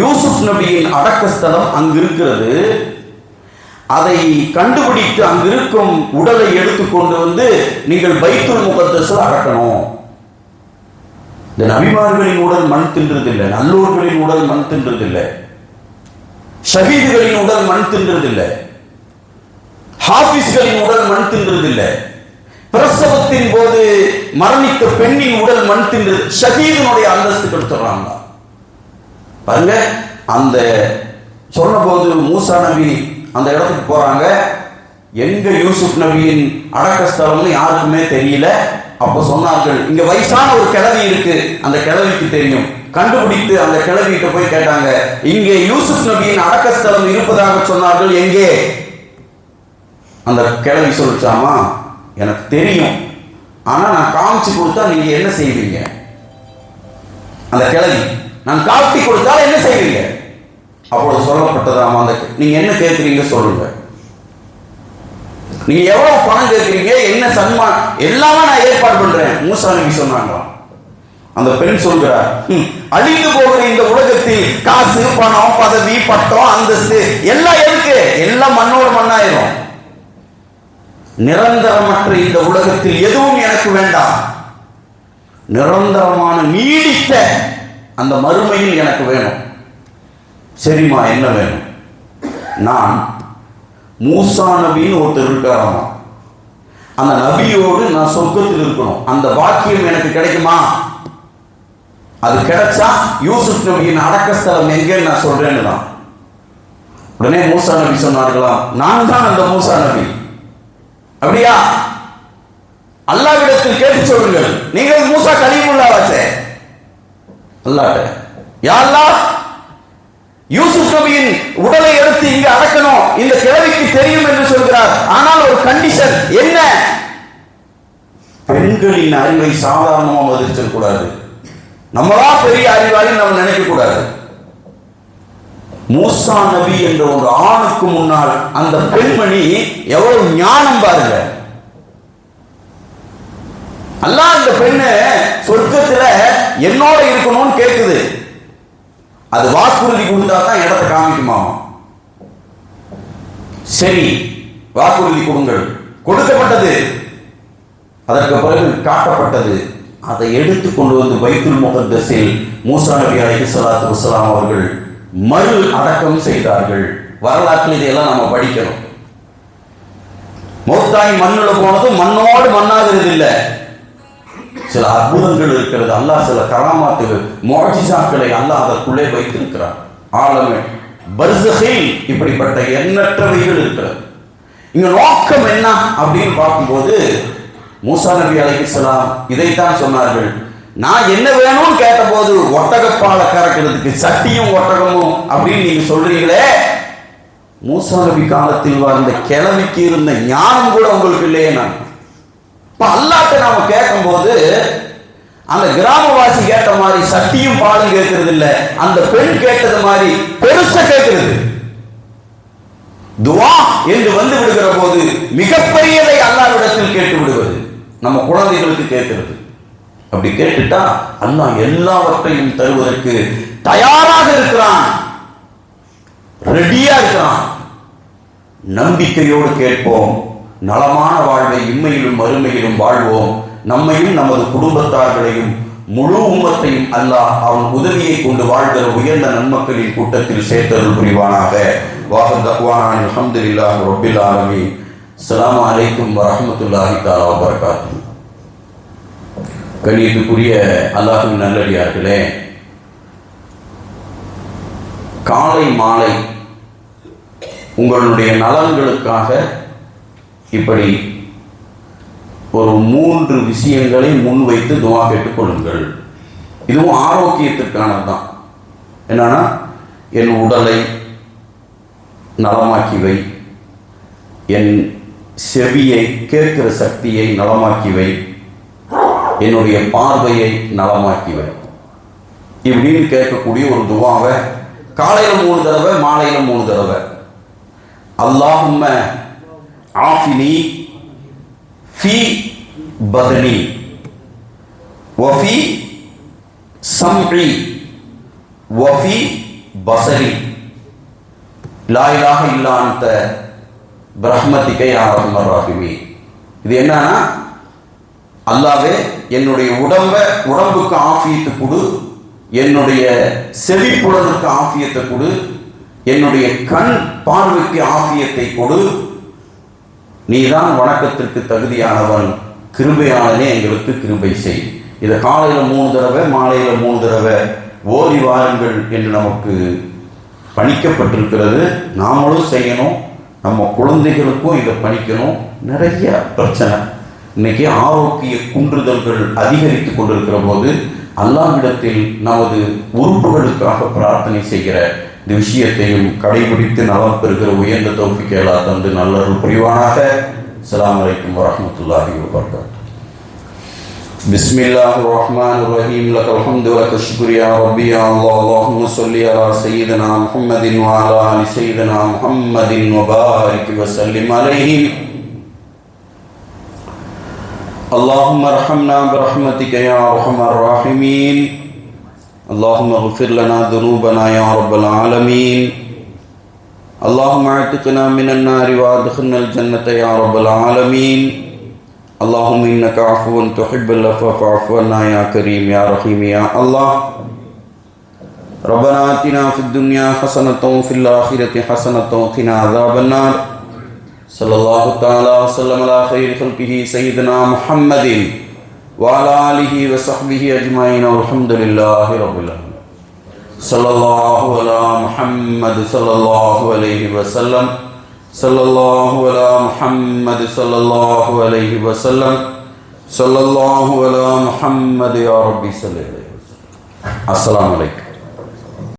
யூசுப் நபியின் அடக்கஸ்தலம் அங்கு இருக்கிறது, அதை கண்டுபிடித்து அங்கு இருக்கும் உடலை எடுத்துக்கொண்டு நீங்கள் பைத்துல் முகத்தஸில் அடக்கணும். இந்த நபிமார்களின் உடல் மண் தின்றதில்லை, நல்லோர்களின் உடல் மண் தின்றதில்லை, ஷஹீதுகளின் உடல் மண் தின்றதில்லை, ஹாஃபிஸ்களின் உடல் மண் தின்றதில்லை, பிரசவத்தின் போது மரணித்த பெண்ணின் உடல் மண் தின்றது. ஷஹீதுனுடைய அந்தஸ்து கொடுத்துறாங்க பாருங்க. அந்த சொன்ன போது மூசா நபி அந்த இடத்துக்கு போறாங்க. எங்க யூசுப் நபியின் அடக்கஸ்தலம்னு யாருக்குமே தெரியல. அப்போ சொன்னார்கள், இங்க வயசான ஒரு கிழவி இருக்கு, அந்த கிழவிக்கு தெரியும். கண்டுபிடித்து அந்த கிழவிகிட்ட போய் கேட்டாங்க, இங்கே யூசுப் நபியின் அடக்கஸ்தலம் இருப்பதாக சொன்னார்கள், எங்கே? அந்த கிழவி சொல்லிச்சாமா, எனக்கு தெரியும், ஆனா நான் காமிச்சு கொடுத்தா நீங்க என்ன செய்வீங்க? அந்த கிழவி, நான் காட்டி கொடுத்தால் என்ன செய்வீங்க? அப்பொழுது சொல்லப்பட்டதாமா, அந்த நீங்க என்ன கேட்குறீங்க சொல்லுங்க, நீங்க எவ்வளவு பணம் கேட்குறீங்க, என்ன சன்மான், எல்லாமே நான் ஏற்பாடு பண்றேன். மூசா நபி சொன்னாங்க. அந்த பெண் சொல்கிறார், அழிந்து போகிற இந்த உலகத்தில் காசு, பணம், பதவி, பட்டம், அந்தஸ்து எல்லாம் இருக்கு, எல்லாம் மண்ணோடு மண்ணாயிரும். நிரந்தரமற்ற இந்த உலகத்தில் எதுவும் எனக்கு வேண்டாம், நிரந்தரமான நீடித்த அந்த மறுமையில் எனக்கு வேணும். சரிம்மா, என்ன வேணும்? நான் மூசா நபின்னு ஒருத்தர் இருக்காராமா. அந்த நபியோடு நான் சொர்க்கத்தில் இருக்கணும், அந்த பாக்கியம் எனக்கு கிடைக்குமா? அது கிடைச்சா யூசுப் நபியின் அடக்கஸ்தலம் எங்கன்னு நான் சொல்றேன்னு தான். உடனே மூசா நபி சொன்னார்களாம், நான் தான் அந்த மூசா நபி. அப்படியா? அல்லாஹ்விடத்தில் கேட்டு சொல்லுங்கள், நீங்கள் மூசா கலீமுல்லாஹ்வே. அல்லாஹ், யா அல்லாஹ், யூசுப் நபியின் உடலை எடுத்து இங்கு அடக்கணும், இந்த கிழவிக்கு தெரியும் என்று சொல்கிறார். ஆனால் ஒரு கண்டிஷன் என்ன? பெண்களின் அறிவை சாதாரணமாக மதிச்சிடக் கூடாது. நம்மளா பெரிய அறிவாளி நம்ம நினைக்க கூடாது. மூசா நபி என்ற ஒரு ஆணுக்கு முன்னால் அந்த பெண்மணி எவ்வளவு ஞானம் பாருங்க. அல்லாஹ் இந்த பெண்ணு சொர்க்கத்துல என்னோட இருக்கணும்னு கேட்குது. அது வாக்குறுதி கொடுத்தா தான் இடத்தை காமிக்குமாமா. சரி, வாக்குறுதி கொடுங்கள். கொடுக்கப்பட்டது. அதற்கு பிறகு காட்டப்பட்டது. அதை எடுத்து கொண்டு வந்து பைத்துல் முகத்தஸில் மூசா நபி அலைஹிஸ்ஸலாத்து வஸ்ஸலாம் அவர்கள் மறு அடக்கம் செய்தார்கள். வரலாற்றில் இதையெல்லாம் நம்ம படிக்கணும். மௌத்தாய் மண்ணுல போனது மண்ணோடு மண்ணாகிறது இல்லை. சில அற்புதங்கள் இருக்கிறது. அல்லாஹ் சில கராமாத்துகள் முஅஜிசாக்களை அல்லாஹ் அதற்குள்ளே வைத்திருக்கிறார். ஆலமே பர்ஸகில் இப்படிப்பட்ட எண்ணற்றவைகள் இருக்கிறது. இங்க நோக்கம் என்ன அப்படின்னு பார்க்கும்போது மூசா நபி அலைஹிஸ்ஸலாம் இதைத்தான் சொன்னார்கள். நான் என்ன வேணும்னு கேட்டபோது ஒட்டகப்பாலை கறக்கிறதுக்கு சட்டியும் ஒட்டகமும் அப்படின்னு நீங்க சொல்றீங்களே, மூசா நபி காலத்தில் வாழ்ந்த கிழவிக்கு இருந்த ஞானம் கூட உங்களுக்கு இல்லையே. நான் அல்லாஹ்ட்ட நாம கேட்கும் போது அந்த கிராமவாசி கேட்ட மாதிரி சட்டியும் பாலும் கேட்கறது இல்ல, அந்த பெண் கேட்டது மாதிரி பெருசா கேட்கிறது. துவா என்று வந்து விடுகிற போது மிகப்பெரியதை அல்லாஹ்விடத்தில் கேட்டு விடுவது நம்ம குழந்தைகளுக்கு கேட்கிறது. அப்படி கேட்டுட்டா அல்லாஹ் எல்லாவற்றையும் தருவதற்கு தயாராக இருக்கிறான், ரெடியா இருக்கிறான். நம்பிக்கையோடு கேட்போம். நலமான வாழ்வை இம்மையிலும் மறுமையிலும் வாழ்வோம். நம்மையும் நமது குடும்பத்தார்களையும் முழு உம்மத்தையும் அல்லாஹ் அவன் உதவியை கொண்டு வாழ்கிற உயர்ந்த நன்மக்களின் கூட்டத்தில் சேர்த்தருள் புரிவானாக. வாஹத் தக்வானா அல்ஹம்துலில்லாஹி ரப்பில் ஆலமீன். அஸ்ஸலாமு அலைக்கும் வரஹ்மத்துல்லாஹி தஆலா வபரகாத்துஹு. கண்ணியத்துக்குரிய அல்லாஹ்வின் நல்லடியார்களே, காலை மாலை உங்களுடைய நலன்களுக்காக இப்படி ஒரு 3 விஷயங்களை முன்வைத்து துவா கேட்டுக் கொள்ளுங்கள். இதுவும் ஆரோக்கியத்திற்கானது தான். என்னன்னா, என் உடலை நலமாக்கி வை, என் செவியை கேட்கிற சக்தியை நலமாக்கி வை, என்னுடைய பார்வையை நலமாக்கி வை, இப்படின்னு கேட்கக்கூடிய ஒரு துவாவை காலையில 3 தடவை, மாலையில 3 தடவை. அல்லாஹும்ம ஆஃபினி ஃபி பதனி வஃபி சம்இ வஃபி பஸரி லா இலாஹ இல்லா அன்த பிரஹ்மதிக யா அர்ஹமர் ராஹிமீன். இது என்னன்னா, அல்லாஹ்வே என்னுடைய உடம்புக்கு ஆஃபியத்தை கொடு, என்னுடைய செவிப்புலனுக்கு ஆஃபியத்தை கொடு, என்னுடைய கண் பார்வைக்கு ஆஃபியத்தை கொடு, நீதான் வணக்கத்திற்கு தகுதியானவன், கிருபையானனே எங்களுக்கு கிருபை செய். இதை காலையில் 3 தடவை, மாலையில் 3 தடவை ஓதி வாருங்கள் என்று நமக்கு பணிக்கப்பட்டிருக்கிறது. நாமளும் செய்யணும், நம்ம குழந்தைகளுக்கும் இதை பணிக்கணும். நிறைய பிரச்சனை இன்னைக்கு ஆரோக்கிய குன்றுதல்கள் அதிகரித்து கொண்டிருக்கிற போது அல்லாஹ்விடத்தில் நமது உறுப்புகளுக்காக பிரார்த்தனை செய்கிற இந்த விஷயத்தையும் கடைபிடித்து நலம் பெறுகிற உயர்ந்த தௌஃபீக் அல்லாஹ் தந்து நல்லருள் புரிவானாக. அஸ்ஸலாமு அலைக்கும் வரஹ்மத்துல்லாஹி வபரகாத்துஹு. பிஸ்மில்லாஹிர் ரஹ்மானிர் ரஹீம். லக்கல் ஹம்து வ லக்கல் ஷுக்ரு யா ரப்பி யா அல்லாஹ். அல்லாஹும்ம ஸல்லி அலா சய்யிதினா முஹம்மதின் வ அலா ஆலி சய்யிதினா முஹம்மதின் வ பாரிக் வ ஸல்லிம் அலைஹி. اللهم ارحمنا برحمتك يا ارحم الراحمين. اللهم اغفر لنا ذنوبنا يا رب العالمين. اللهم اعتقنا من النار وادخلنا الجنة يا رب العالمين. اللهم انك عفو تحب العفو فاعف عنا يا كريم يا رحيم يا الله. ربنا آتنا في الدنيا حسنة وفي الآخرة حسنة وقنا عذاب النار. ஸல்லல்லாஹு தஆலா வஸல்லம் அலா கைரி ஹல்கிஹி ஸய்யிதுனா முஹம்மதின் வ அலா ஆலிஹி வ ஸஹ்பிஹி அஜ்மஈன் வல்ஹம்துலில்லாஹி ரப்பில் ஆலமீன். ஸல்லல்லாஹு அலா முஹம்மது ஸல்லல்லாஹு அலைஹி வஸல்லம். ஸல்லல்லாஹு அலா முஹம்மது ஸல்லல்லாஹு அலைஹி வஸல்லம். ஸல்லல்லாஹு அலா முஹம்மது யா ரப்பி ஸல்லி அலைஹி வஸல்லம். அஸ்ஸலாமு அலைக்கும்.